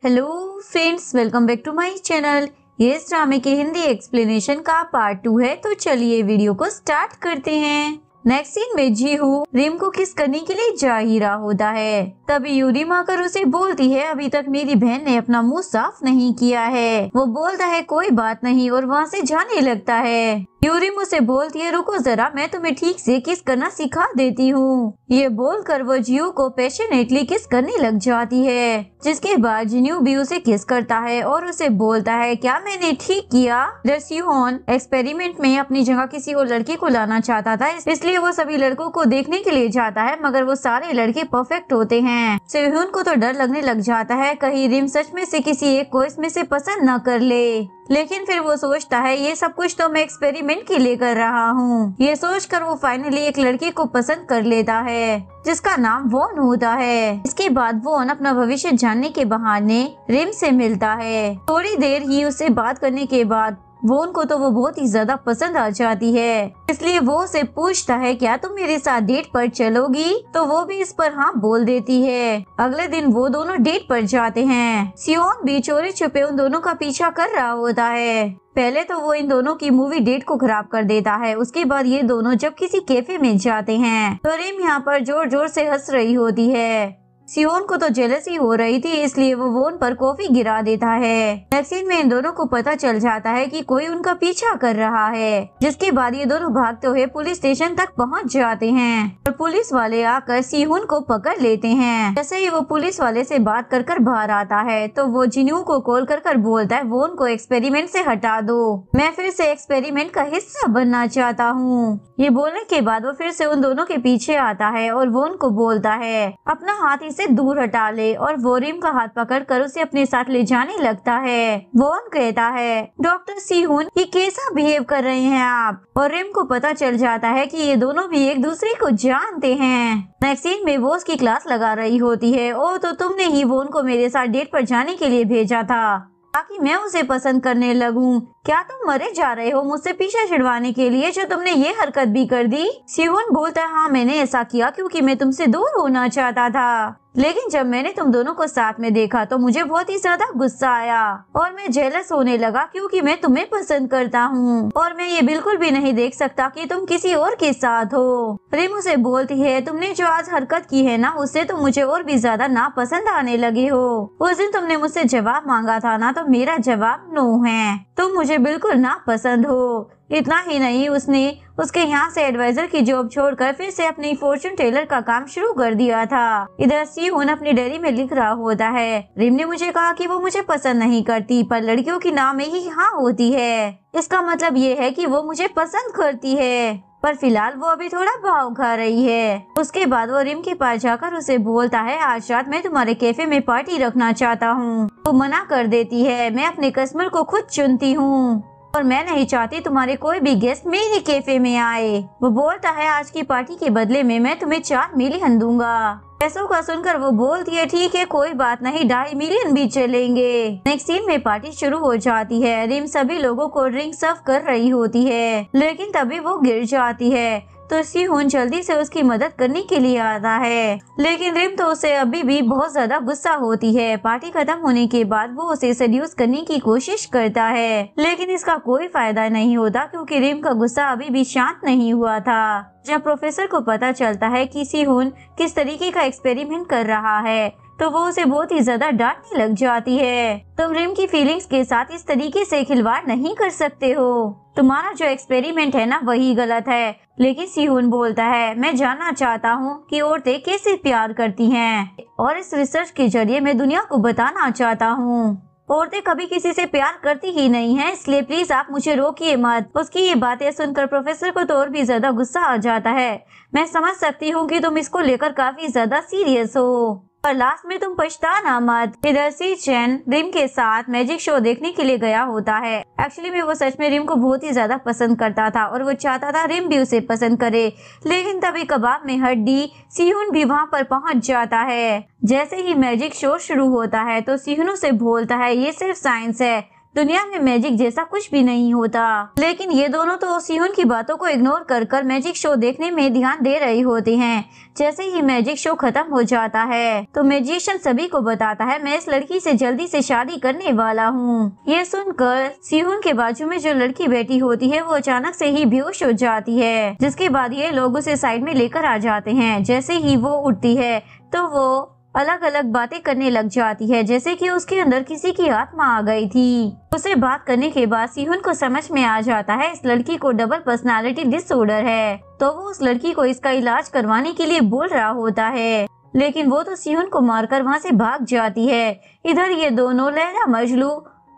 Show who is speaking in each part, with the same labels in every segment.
Speaker 1: Hello friends, welcome back to my channel. ये इस ड्रामे के हिंदी एक्सप्लेनेशन का पार्ट 2 है, तो चलिए वीडियो को स्टार्ट करते हैं। नेक्स्ट सीन में जीहू रिम को किस करने के लिए जा ही रहा होता है। तभी यूरिम आकर उसे बोलती है, अभी तक मेरी बहन ने अपना मुंह साफ नहीं किया है। वो बोलता है कोई बात नहीं और वहाँ से जाने लगता है। यूरिम उसे बोलती है, रुको जरा, मैं तुम्हें ठीक से किस करना सिखा देती हूँ। ये बोलकर वो जियो को पैशनेटली किस करने लग जाती है, जिसके बाद जिन्यू भी उसे किस करता है और उसे बोलता है, क्या मैंने ठीक किया? सिहोन एक्सपेरिमेंट में अपनी जगह किसी और लड़के को लाना चाहता था, इसलिए वो सभी लड़कों को देखने के लिए जाता है, मगर वो सारे लड़के परफेक्ट होते हैं। सिहोन को तो डर लगने लग जाता है, कहीं रिम सच में से किसी एक को इसमें से पसंद न कर ले। लेकिन फिर वो सोचता है, ये सब कुछ तो मैं एक्सपेरिमेंट के लिए कर रहा हूँ। ये सोचकर वो फाइनली एक लड़के को पसंद कर लेता है, जिसका नाम वॉन होता है। इसके बाद वॉन अपना भविष्य जानने के बहाने रिम से मिलता है। थोड़ी देर ही उससे बात करने के बाद वॉन को तो वो बहुत ही ज्यादा पसंद आ जाती है, इसलिए वो उसे पूछता है, क्या तुम मेरे साथ डेट पर चलोगी? तो वो भी इस पर हाँ बोल देती है। अगले दिन वो दोनों डेट पर जाते हैं। सियोन भी चोरी छुपे उन दोनों का पीछा कर रहा होता है। पहले तो वो इन दोनों की मूवी डेट को खराब कर देता है। उसके बाद ये दोनों जब किसी कैफे में जाते हैं तो रिम यहाँ पर जोर जोर से हंस रही होती है। सियोन को तो जेलसी हो रही थी, इसलिए वो वोन पर कॉफी गिरा देता है। नेक्स्ट सीन में इन दोनों को पता चल जाता है कि कोई उनका पीछा कर रहा है, जिसके बाद ये दोनों भागते हुए पुलिस स्टेशन तक पहुंच जाते हैं और पुलिस वाले आकर सिहोन को पकड़ लेते हैं। जैसे ही वो पुलिस वाले से बात कर कर बाहर आता है तो वो जिन्यू को कॉल कर कर बोलता है, वोन को एक्सपेरिमेंट से हटा दो, मैं फिर से एक्सपेरिमेंट का हिस्सा बनना चाहता हूँ। ये बोलने के बाद वो फिर से उन दोनों के पीछे आता है और वोन को बोलता है, अपना हाथ से दूर हटा ले, और वो रिम का हाथ पकड़कर उसे अपने साथ ले जाने लगता है। वॉन कहता है, डॉक्टर सिहोन, ये कैसा बिहेव कर रहे हैं आप? और रिम को पता चल जाता है कि ये दोनों भी एक दूसरे को जानते हैं। नेक्स्ट सीन में वो उसकी क्लास लगा रही होती है। ओ, तो तुमने ही वॉन को मेरे साथ डेट पर जाने के लिए भेजा था ताकि मैं उसे पसंद करने लगूं। क्या तुम मरे जा रहे हो मुझसे पीछा छिड़वाने के लिए, जो तुमने ये हरकत भी कर दी? सिहोन बोलता है, हाँ मैंने ऐसा किया क्योंकि मैं तुमसे दूर होना चाहता था, लेकिन जब मैंने तुम दोनों को साथ में देखा तो मुझे बहुत ही ज्यादा गुस्सा आया और मैं जेलस होने लगा क्योंकि मैं तुम्हें पसंद करता हूँ और मैं ये बिल्कुल भी नहीं देख सकता कि तुम किसी और के साथ हो। रिम उसे बोलती है, तुमने जो आज हरकत की है ना, उससे तुम मुझे और भी ज्यादा नापसंद आने लगे हो। उस दिन तुमने मुझसे जवाब मांगा था ना, तो मेरा जवाब नो है, तुम मुझे बिल्कुल नापसंद हो। इतना ही नहीं, उसने उसके यहाँ से एडवाइजर की जॉब छोड़कर फिर से अपनी फॉर्चून टेलर का काम शुरू कर दिया था। इधर सिहोन अपनी डायरी में लिख रहा होता है, रिम ने मुझे कहा कि वो मुझे पसंद नहीं करती, पर लड़कियों की नाम में ही हाँ होती है। इसका मतलब ये है कि वो मुझे पसंद करती है, पर फिलहाल वो अभी थोड़ा भाव खा रही है। उसके बाद वो रिम के पास जाकर उसे बोलता है, आज रात मैं तुम्हारे कैफे में पार्टी रखना चाहता हूँ। वो मना कर देती है, मैं अपने कस्टमर को खुद चुनती हूँ और मैं नहीं चाहती तुम्हारे कोई भी गेस्ट मेरे कैफे में आए। वो बोलता है, आज की पार्टी के बदले में मैं तुम्हें 4 मिलियन दूंगा। पैसों का सुनकर वो बोलती है, ठीक है कोई बात नहीं, 2.5 मिलियन भी चलेंगे। नेक्स्ट सीन में पार्टी शुरू हो जाती है। रिम सभी लोगों को ड्रिंक सर्व कर रही होती है, लेकिन तभी वो गिर जाती है तो सिहोन जल्दी से उसकी मदद करने के लिए आता है, लेकिन रिम तो उसे अभी भी बहुत ज्यादा गुस्सा होती है। पार्टी खत्म होने के बाद वो उसे सेड्यूस करने की कोशिश करता है, लेकिन इसका कोई फायदा नहीं होता क्योंकि रिम का गुस्सा अभी भी शांत नहीं हुआ था। जब प्रोफेसर को पता चलता है कि सिहोन किस तरीके का एक्सपेरिमेंट कर रहा है तो वो उसे बहुत ही ज्यादा डांटने लग जाती है। तुम रिम की फीलिंग्स के साथ इस तरीके से खिलवाड़ नहीं कर सकते हो, तुम्हारा जो एक्सपेरिमेंट है ना वही गलत है। लेकिन सिहोन बोलता है, मैं जानना चाहता हूँ कि औरतें कैसे प्यार करती हैं और इस रिसर्च के जरिए मैं दुनिया को बताना चाहता हूँ औरतें कभी किसी से प्यार करती ही नहीं हैं, इसलिए प्लीज आप मुझे रोकिए मत। उसकी ये बातें सुनकर प्रोफेसर को तो और भी ज्यादा गुस्सा आ जाता है। मैं समझ सकती हूँ कि तुम इसको लेकर काफी ज्यादा सीरियस हो, पर लास्ट में तुम पछताना मत। इधर सी चैन रिम के साथ मैजिक शो देखने के लिए गया होता है। एक्चुअली में वो सच में रिम को बहुत ही ज्यादा पसंद करता था और वो चाहता था रिम भी उसे पसंद करे, लेकिन तभी कबाब में हड्डी सिहोन भी वहाँ पर पहुँच जाता है। जैसे ही मैजिक शो शुरू होता है तो सिहोन से बोलता है, ये सिर्फ साइंस है, दुनिया में मैजिक जैसा कुछ भी नहीं होता। लेकिन ये दोनों तो सिहुन की बातों को इग्नोर कर मैजिक शो देखने में ध्यान दे रहे होते हैं। जैसे ही मैजिक शो खत्म हो जाता है तो मैजिशियन सभी को बताता है, मैं इस लड़की से जल्दी से शादी करने वाला हूँ। ये सुनकर सिहुन के बाजू में जो लड़की बैठी होती है वो अचानक से ही बेहोश हो जाती है, जिसके बाद ये लोग उसे साइड में लेकर आ जाते हैं। जैसे ही वो उठती है तो वो अलग अलग बातें करने लग जाती है, जैसे कि उसके अंदर किसी की आत्मा आ गई थी। उसे बात करने के बाद सिहुन को समझ में आ जाता है इस लड़की को डबल पर्सनालिटी डिसऑर्डर है, तो वो उस लड़की को इसका इलाज करवाने के लिए बोल रहा होता है। लेकिन वो तो सिहुन को मारकर वहाँ से भाग जाती है। इधर ये दोनों लैला मजनू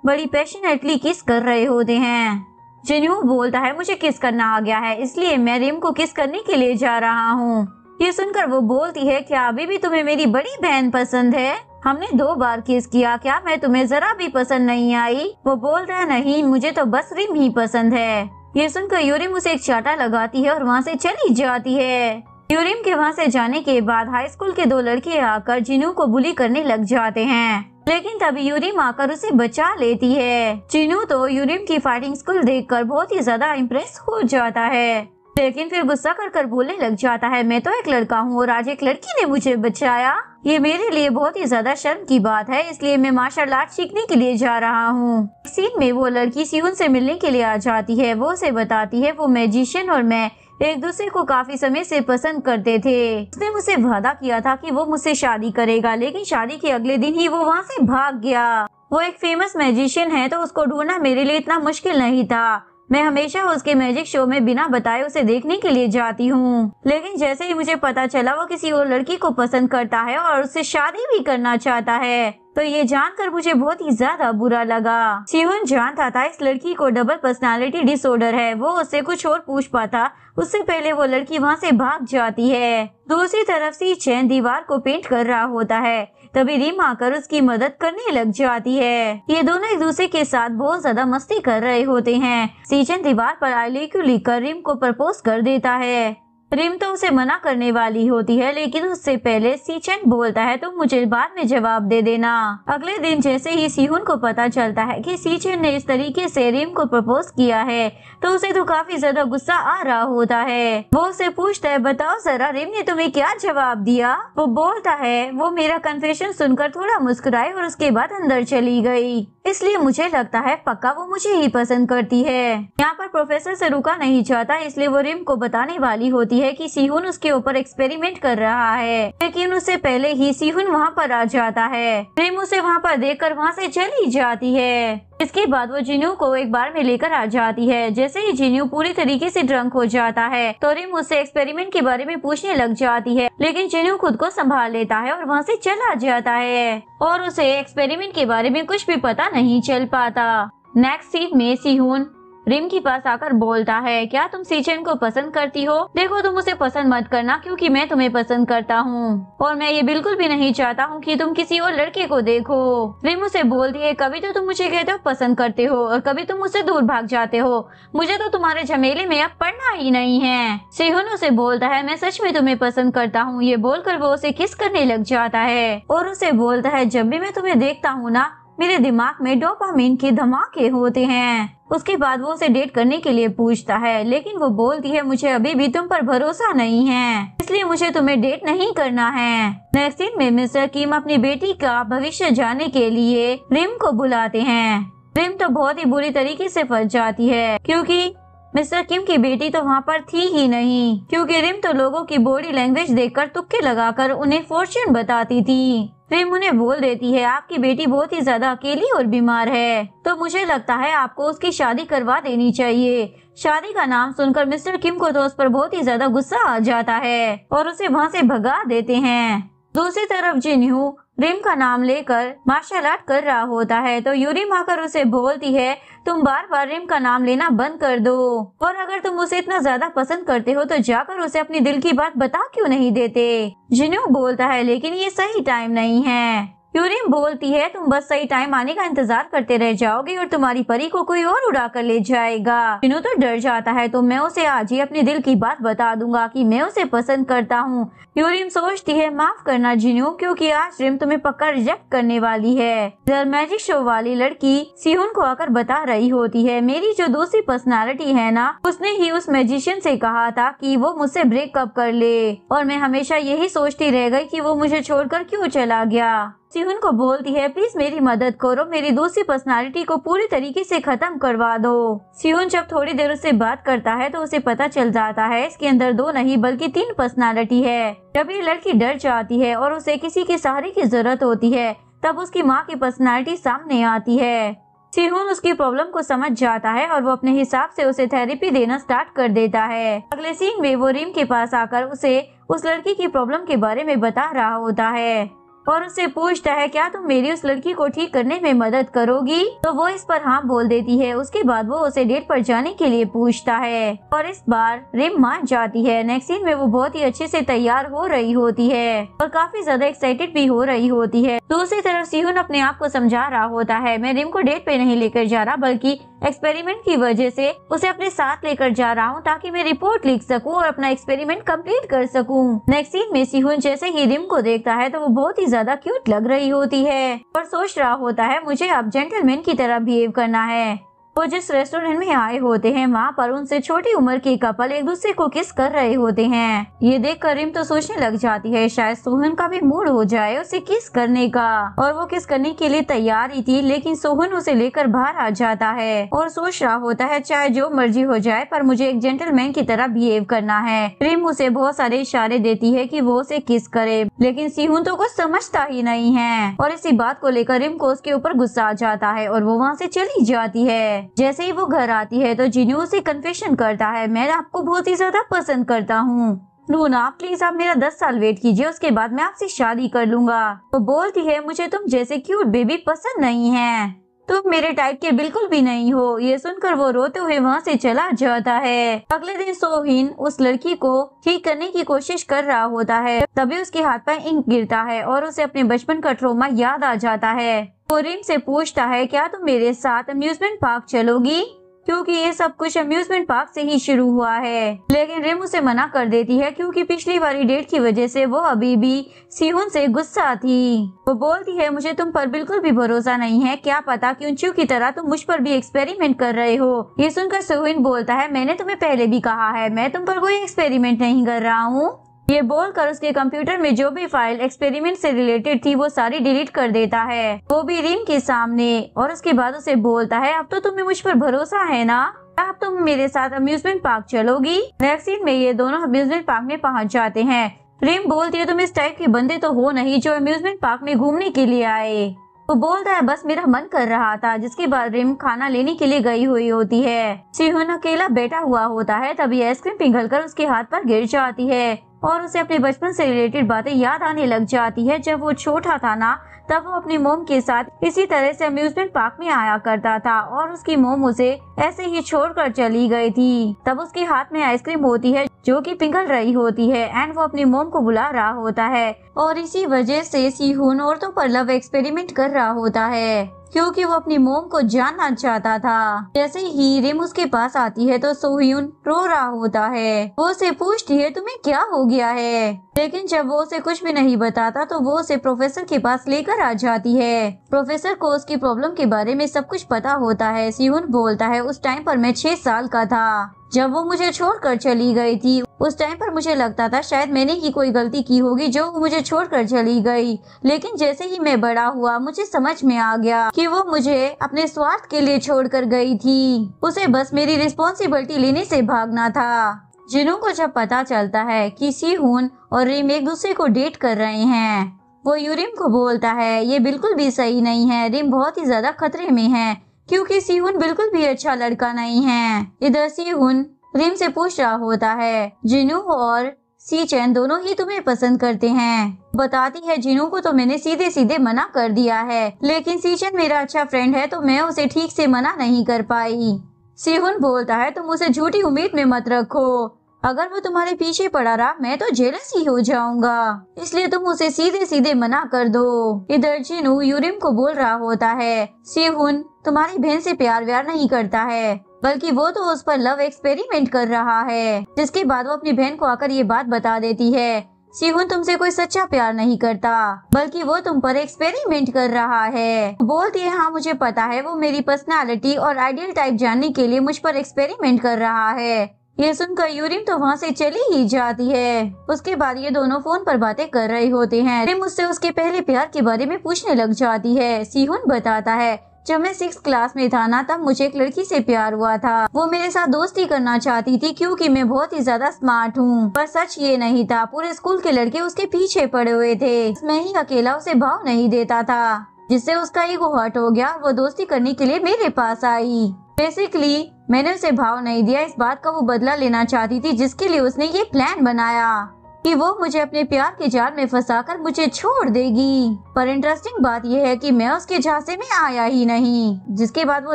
Speaker 1: बड़ी पैशनेटली किस कर रहे होते हैं। जिन्हू बोलता है, मुझे किस करना आ गया है, इसलिए मैं रिम को किस करने के लिए जा रहा हूँ। ये सुनकर वो बोलती है, क्या अभी भी तुम्हें मेरी बड़ी बहन पसंद है? हमने 2 बार किस किया, क्या मैं तुम्हें जरा भी पसंद नहीं आई? वो बोलता है, नहीं, मुझे तो बस रिम ही पसंद है। ये सुनकर यूरिम उसे एक चाटा लगाती है और वहाँ से चली जाती है। यूरिम के वहाँ से जाने के बाद हाई स्कूल के 2 लड़के आकर जिनू को बुली करने लग जाते हैं, लेकिन तभी यूरिम आकर उसे बचा लेती है। जिनू तो यूरिम की फाइटिंग स्किल देखकर बहुत ही ज्यादा इम्प्रेस हो जाता है, लेकिन फिर गुस्सा कर बोलने लग जाता है, मैं तो एक लड़का हूँ और आज एक लड़की ने मुझे बचाया। ये मेरे लिए बहुत ही ज्यादा शर्म की बात है, इसलिए मैं मार्शल आर्ट सीखने के लिए जा रहा हूँ। सीन में वो लड़की सिहुन से मिलने के लिए आ जाती है। वो उसे बताती है वो मैजिशियन और मैं एक दूसरे को काफी समय से पसंद करते थे। उसने मुझसे वादा किया था कि वो मुझसे शादी करेगा, लेकिन शादी के अगले दिन ही वो वहाँ से भाग गया। वो एक फेमस मैजिशियन है, तो उसको ढूंढना मेरे लिए इतना मुश्किल नहीं था। मैं हमेशा उसके मैजिक शो में बिना बताए उसे देखने के लिए जाती हूँ, लेकिन जैसे ही मुझे पता चला वो किसी और लड़की को पसंद करता है और उससे शादी भी करना चाहता है, तो ये जानकर मुझे बहुत ही ज्यादा बुरा लगा। सिहुन जानता था इस लड़की को डबल पर्सनालिटी डिसऑर्डर है। वो उससे कुछ और पूछ पाता उससे पहले वो लड़की वहाँ से भाग जाती है। दूसरी तरफ सी चैन दीवार को पेंट कर रहा होता है, तभी रिम आकर उसकी मदद करने लग जाती है। ये दोनों एक दूसरे के साथ बहुत ज्यादा मस्ती कर रहे होते हैं। सीचन दीवार पर आई लव यू लिखकर रिम को प्रपोज कर देता है। रिम तो उसे मना करने वाली होती है, लेकिन उससे पहले सीचन बोलता है, तुम मुझे बाद में जवाब दे देना। अगले दिन जैसे ही सिहुन को पता चलता है कि सीचन ने इस तरीके से रिम को प्रपोज किया है, तो उसे तो काफी ज्यादा गुस्सा आ रहा होता है। वो उसे पूछता है, बताओ जरा रिम ने तुम्हें क्या जवाब दिया? वो बोलता है, वो मेरा कन्फेशन सुनकर थोड़ा मुस्कुराई और उसके बाद अंदर चली गई, इसलिए मुझे लगता है पक्का वो मुझे ही पसंद करती है। यहाँ पर प्रोफेसर से रुका नहीं चाहता, इसलिए वो रिम को बताने वाली होती है कि सिहुन उसके ऊपर एक्सपेरिमेंट कर रहा है, लेकिन उससे पहले ही सिहुन वहाँ पर आ जाता है। रिम उसे वहाँ पर देखकर वहाँ से चली जाती है। इसके बाद वो जिन्हू को एक बार में लेकर आ जाती है। जैसे ही जिन्हू पूरी तरीके से ड्रंक हो जाता है तो रिम उससे एक्सपेरिमेंट के बारे में पूछने लग जाती है, लेकिन जिन्हू खुद को संभाल लेता है और वहाँ से चला जाता है और उसे एक्सपेरिमेंट के बारे में कुछ भी पता नहीं चल पाता। नेक्स्ट सीन में सिहुन रिम के पास आकर बोलता है, क्या तुम सीचन को पसंद करती हो? देखो तुम उसे पसंद मत करना, क्योंकि मैं तुम्हें पसंद करता हूँ और मैं ये बिल्कुल भी नहीं चाहता हूँ कि तुम किसी और लड़के को देखो। रिम उसे बोलती है, कभी तो तुम मुझे कहते हो पसंद करते हो और कभी तुम मुझसे दूर भाग जाते हो, मुझे तो तुम्हारे झमेले में अब पड़ना ही नहीं है। सिहुन उसे बोलता है, मैं सच में तुम्हें पसंद करता हूँ। ये बोलकर वो उसे किस करने लग जाता है और उसे बोलता है, जब भी मैं तुम्हें देखता हूँ ना, मेरे दिमाग में डोपामिन के धमाके होते हैं। उसके बाद वो उसे डेट करने के लिए पूछता है, लेकिन वो बोलती है, मुझे अभी भी तुम पर भरोसा नहीं है, इसलिए मुझे तुम्हें डेट नहीं करना है। नेक्स्ट सीन में मिस्टर किम अपनी बेटी का भविष्य जानने के लिए रिम को बुलाते हैं। रिम तो बहुत ही बुरी तरीके से फंस जाती है, क्योंकि मिस्टर किम की बेटी तो वहाँ पर थी ही नहीं, क्योंकि रिम तो लोगों की बॉडी लैंग्वेज देखकर तुक्के लगाकर उन्हें फॉर्च्यून बताती थी। रिम उन्हें बोल देती है, आपकी बेटी बहुत ही ज्यादा अकेली और बीमार है, तो मुझे लगता है आपको उसकी शादी करवा देनी चाहिए। शादी का नाम सुनकर मिस्टर किम को तो उस पर बहुत ही ज्यादा गुस्सा आ जाता है और उसे वहाँ से भगा देते हैं। दूसरी तरफ जिन्हू रिम का नाम लेकर मार्शल आर्ट कर रहा होता है, तो यूरिम आकर उसे बोलती है, तुम बार बार रिम का नाम लेना बंद कर दो और अगर तुम उसे इतना ज्यादा पसंद करते हो तो जाकर उसे अपनी दिल की बात बता क्यों नहीं देते? जिन्हू बोलता है, लेकिन ये सही टाइम नहीं है। यूरिम बोलती है, तुम बस सही टाइम आने का इंतजार करते रह जाओगे और तुम्हारी परी को कोई और उड़ा कर ले जाएगा। जिन्हू तो डर जाता है, तो मैं उसे आज ही अपने दिल की बात बता दूंगा कि मैं उसे पसंद करता हूँ। यूरिम सोचती है माफ करना जिनू, क्योंकि आज रिम तुम्हें पक्का रिजेक्ट करने वाली है। इधर मैजिक शो वाली लड़की सिहुन को आकर बता रही होती है मेरी जो दूसरी पर्सनालिटी है ना, उसने ही उस मैजिशियन से कहा था कि वो मुझसे ब्रेकअप कर ले, और मैं हमेशा यही सोचती रह गई कि वो मुझे छोड़कर क्यों चला गया। सिहुन को बोलती है प्लीज मेरी मदद करो, मेरी दूसरी पर्सनालिटी को पूरी तरीके से खत्म करवा दो। सिहुन जब थोड़ी देर उससे बात करता है तो उसे पता चल जाता है इसके अंदर 2 नहीं बल्कि 3 पर्सनालिटी है। जब ये लड़की डर जाती है और उसे किसी के सहारे की जरूरत होती है तब उसकी माँ की पर्सनालिटी सामने आती है। सिहुन उसकी प्रॉब्लम को समझ जाता है और वो अपने हिसाब से उसे थेरेपी देना स्टार्ट कर देता है। अगले सीन में वो रिम के पास आकर उसे उस लड़की की प्रॉब्लम के बारे में बता रहा होता है और उससे पूछता है क्या तुम मेरी उस लड़की को ठीक करने में मदद करोगी, तो वो इस पर हाँ बोल देती है। उसके बाद वो उसे डेट पर जाने के लिए पूछता है और इस बार रिम मान जाती है। नेक्स्ट सीन में वो बहुत ही अच्छे से तैयार हो रही होती है और काफी ज्यादा एक्साइटेड भी हो रही होती है। दूसरी तरफ सिहुन अपने आप को समझा रहा होता है मैं रिम को डेट पे नहीं लेकर जा रहा बल्कि एक्सपेरिमेंट की वजह से उसे अपने साथ लेकर जा रहा हूँ ताकि मैं रिपोर्ट लिख सकूं और अपना एक्सपेरिमेंट कंप्लीट कर सकूं। नेक्स्ट सीन में सिहुन जैसे ही रिम को देखता है तो वो बहुत ही ज्यादा क्यूट लग रही होती है और सोच रहा होता है मुझे अब जेंटलमैन की तरह बिहेव करना है। वो जिस रेस्टोरेंट में आए होते हैं वहाँ पर उनसे छोटी उम्र के कपल एक दूसरे को किस कर रहे होते हैं। ये देखकर रिम तो सोचने लग जाती है शायद सोहन का भी मूड हो जाए उसे किस करने का, और वो किस करने के लिए तैयार ही थी लेकिन सोहन उसे लेकर बाहर आ जाता है और सोच रहा होता है चाहे जो मर्जी हो जाए पर मुझे एक जेंटलमैन की तरह बिहेव करना है। रिम उसे बहुत सारे इशारे देती है कि वो उसे किस करे लेकिन सिहुन तो कुछ समझता ही नहीं है और इसी बात को लेकर रिम को उसके ऊपर गुस्सा आ जाता है और वो वहाँ से चली जाती है। जैसे ही वो घर आती है तो जिन्नू उसे कन्फेशन करता है मैं आपको बहुत ही ज्यादा पसंद करता हूँ लूना, प्लीज आप मेरा 10 साल वेट कीजिए उसके बाद मैं आपसे शादी कर लूंगा। वो बोलती है मुझे तुम जैसे क्यूट बेबी पसंद नहीं है, तुम मेरे टाइप के बिल्कुल भी नहीं हो। ये सुनकर वो रोते हुए वहाँ से चला जाता है। अगले दिन सोहिन उस लड़की को ठीक करने की कोशिश कर रहा होता है तभी उसके हाथ पर इंक गिरता है और उसे अपने बचपन का ट्रॉमा याद आ जाता है। वो रिम से पूछता है क्या तुम मेरे साथ अम्यूजमेंट पार्क चलोगी, क्योंकि ये सब कुछ अम्यूजमेंट पार्क से ही शुरू हुआ है। लेकिन रिम उसे मना कर देती है क्योंकि पिछली वाली डेट की वजह से वो अभी भी सिहुन से गुस्सा थी। वो बोलती है मुझे तुम पर बिल्कुल भी भरोसा नहीं है, क्या पता क्योंचू की तरह तुम मुझ पर भी एक्सपेरिमेंट कर रहे हो। ये सुनकर सिहुन बोलता है मैंने तुम्हें पहले भी कहा है मैं तुम पर कोई एक्सपेरिमेंट नहीं कर रहा हूँ। ये बोलकर उसके कंप्यूटर में जो भी फाइल एक्सपेरिमेंट से रिलेटेड थी वो सारी डिलीट कर देता है, वो भी रिम के सामने, और उसके बाद उसे बोलता है अब तो तुम्हें मुझ पर भरोसा है ना, अब तुम मेरे साथ अम्यूजमेंट पार्क चलोगी। नेक्स्ट सीन में ये दोनों अम्यूजमेंट पार्क में पहुंच जाते हैं। रिम बोलती है तुम इस टाइप के बंदे तो हो नहीं जो अम्यूजमेंट पार्क में घूमने के लिए आए। वो बोलता है बस मेरा मन कर रहा था। जिसके बाद रिम खाना लेने के लिए गई हुई होती है। सिहुन अकेला बैठा हुआ होता है तभी आइसक्रीम पिघलकर उसके हाथ पर गिर जाती है और उसे अपने बचपन से रिलेटेड बातें याद आने लग जाती है। जब वो छोटा था ना तब वो अपनी मोम के साथ इसी तरह से अम्यूजमेंट पार्क में आया करता था और उसकी मोम उसे ऐसे ही छोड़कर चली गई थी। तब उसके हाथ में आइसक्रीम होती है जो कि पिघल रही होती है एंड वो अपनी मोम को बुला रहा होता है और इसी वजह से सिहुन औरतों पर लव एक्सपेरिमेंट कर रहा होता है क्योंकि वो अपनी मोम को जानना चाहता था। जैसे ही रिम उसके पास आती है तो सोह्यून रो रहा होता है। वो उसे पूछती है तुम्हें क्या हो गया है, लेकिन जब वो उसे कुछ भी नहीं बताता तो वो उसे प्रोफेसर के पास लेकर आ जाती है। प्रोफेसर को उसकी प्रॉब्लम के बारे में सब कुछ पता होता है। सिहुन बोलता है उस टाइम पर मैं 6 साल का था जब वो मुझे छोड़कर चली गई थी। उस टाइम पर मुझे लगता था शायद मैंने ही कोई गलती की होगी जो मुझे छोड़कर चली गई, लेकिन जैसे ही मैं बड़ा हुआ मुझे समझ में आ गया कि वो मुझे अपने स्वार्थ के लिए छोड़कर गई थी। उसे बस मेरी रिस्पॉन्सिबिलिटी लेने से भागना था। जिन्हों को जब पता चलता है कि सिहुन और रिम एक दूसरे को डेट कर रहे हैं, वो यूरिम को बोलता है ये बिल्कुल भी सही नहीं है। रिम बहुत ही ज्यादा खतरे में है क्योंकि सिहुन बिल्कुल भी अच्छा लड़का नहीं है। इधर सिहुन रिम से पूछ रहा होता है जिनू और सीचेन दोनों ही तुम्हें पसंद करते हैं। बताती है जिनू को तो मैंने सीधे सीधे मना कर दिया है, लेकिन सीचेन मेरा अच्छा फ्रेंड है तो मैं उसे ठीक से मना नहीं कर पाई। सिहुन बोलता है तुम उसे झूठी उम्मीद में मत रखो, अगर वो तुम्हारे पीछे पड़ा रहा मैं तो जेलस ही हो जाऊंगा, इसलिए तुम उसे सीधे सीधे मना कर दो। इधर जिनू यूरिम को बोल रहा होता है सिहुन तुम्हारी बहन से प्यार व्यार नहीं करता है बल्कि वो तो उस पर लव एक्सपेरिमेंट कर रहा है। जिसके बाद वो अपनी बहन को आकर ये बात बता देती है। सीहुन तुमसे कोई सच्चा प्यार नहीं करता, बल्कि वो तुम पर एक्सपेरिमेंट कर रहा है। बोलती है हाँ मुझे पता है, वो मेरी पर्सनालिटी और आइडियल टाइप जानने के लिए मुझ पर एक्सपेरिमेंट कर रहा है। ये सुनकर यूरिम तो वहाँ से चली ही जाती है। उसके बाद ये दोनों फोन पर बातें कर रहे होते हैं। रिम उससे उसके पहले प्यार के बारे में पूछने लग जाती है। सीहुन बताता है जब मैं 6th क्लास में था ना, तब मुझे एक लड़की से प्यार हुआ था। वो मेरे साथ दोस्ती करना चाहती थी क्योंकि मैं बहुत ही ज्यादा स्मार्ट हूँ, पर सच ये नहीं था, पूरे स्कूल के लड़के उसके पीछे पड़े हुए थे। मैं ही अकेला उसे भाव नहीं देता था, जिससे उसका ईगो हर्ट हो गया। वो दोस्ती करने के लिए मेरे पास आई। बेसिकली मैंने उसे भाव नहीं दिया। इस बात का वो बदला लेना चाहती थी, जिसके लिए उसने ये प्लान बनाया कि वो मुझे अपने प्यार के जाल में फंसाकर मुझे छोड़ देगी। पर इंटरेस्टिंग बात यह है कि मैं उसके झांसे में आया ही नहीं, जिसके बाद वो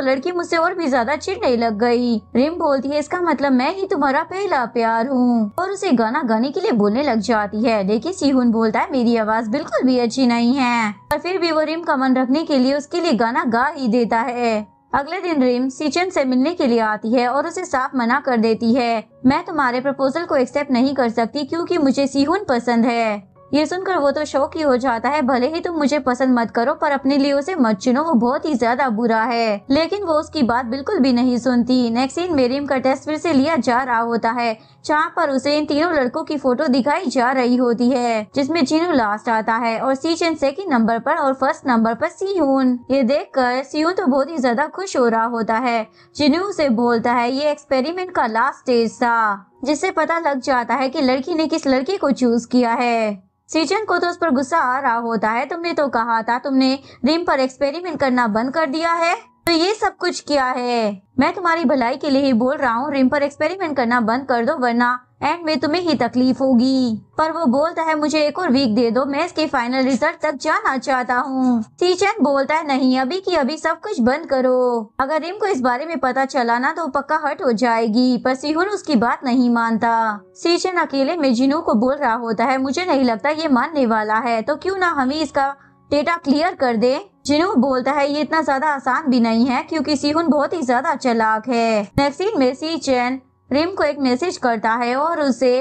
Speaker 1: लड़की मुझसे और भी ज्यादा चिढ़ने लग गई। रिम बोलती है इसका मतलब मैं ही तुम्हारा पहला प्यार हूँ, और उसे गाना गाने के लिए बोलने लग जाती है। लेकिन सीहुन बोलता है मेरी आवाज बिल्कुल भी अच्छी नहीं है, पर फिर भी वो रिम का मन रखने के लिए उसके लिए गाना गा ही देता है। अगले दिन रिम सीचन से मिलने के लिए आती है और उसे साफ मना कर देती है। मैं तुम्हारे प्रपोजल को एक्सेप्ट नहीं कर सकती क्योंकि मुझे सीहुन पसंद है। ये सुनकर वो तो शौक ही हो जाता है। भले ही तुम मुझे पसंद मत करो, पर अपने लिए उसे मत चुनो, वो बहुत ही ज्यादा बुरा है। लेकिन वो उसकी बात बिल्कुल भी नहीं सुनती। नेक्स्ट सीन में रिम का टेस्ट फिर से लिया जा रहा होता है, जहाँ पर उसे इन तीनों लड़कों की फोटो दिखाई जा रही होती है, जिसमें जिनू लास्ट आता है और सीचन सेकंड नंबर पर और फर्स्ट नंबर पर सीहुन। ये देखकर सीहुन तो बहुत ही ज्यादा खुश हो रहा होता है। जिनू उसे बोलता है ये एक्सपेरिमेंट का लास्ट स्टेज था, जिससे पता लग जाता है कि लड़की ने किस लड़के को चूज किया है। सीचन को तो उस पर गुस्सा आ रहा होता है। तुमने तो कहा था तुमने रिम पर एक्सपेरिमेंट करना बंद कर दिया है, तो ये सब कुछ क्या है? मैं तुम्हारी भलाई के लिए ही बोल रहा हूँ, रिम पर एक्सपेरिमेंट करना बंद कर दो, वरना एंड में तुम्हें ही तकलीफ होगी। पर वो बोलता है मुझे एक और वीक दे दो, मैं इसके फाइनल रिजल्ट तक जाना चाहता हूँ। सीचन बोलता है नहीं, अभी की अभी सब कुछ बंद करो। अगर रिम को इस बारे में पता चला ना तो पक्का हर्ट हो जाएगी। पर सीहुन उसकी बात नहीं मानता। सीचन अकेले में जिनू को बोल रहा होता है मुझे नहीं लगता ये मानने वाला है, तो क्यों ना हम ही इसका डेटा क्लियर कर दे। जिनू बोलता है ये इतना ज्यादा आसान भी नहीं है क्योंकि सीहुन बहुत ही ज्यादा चालाक है। नेक्स्ट सीन में सीचन रिम को एक मैसेज करता है और उसे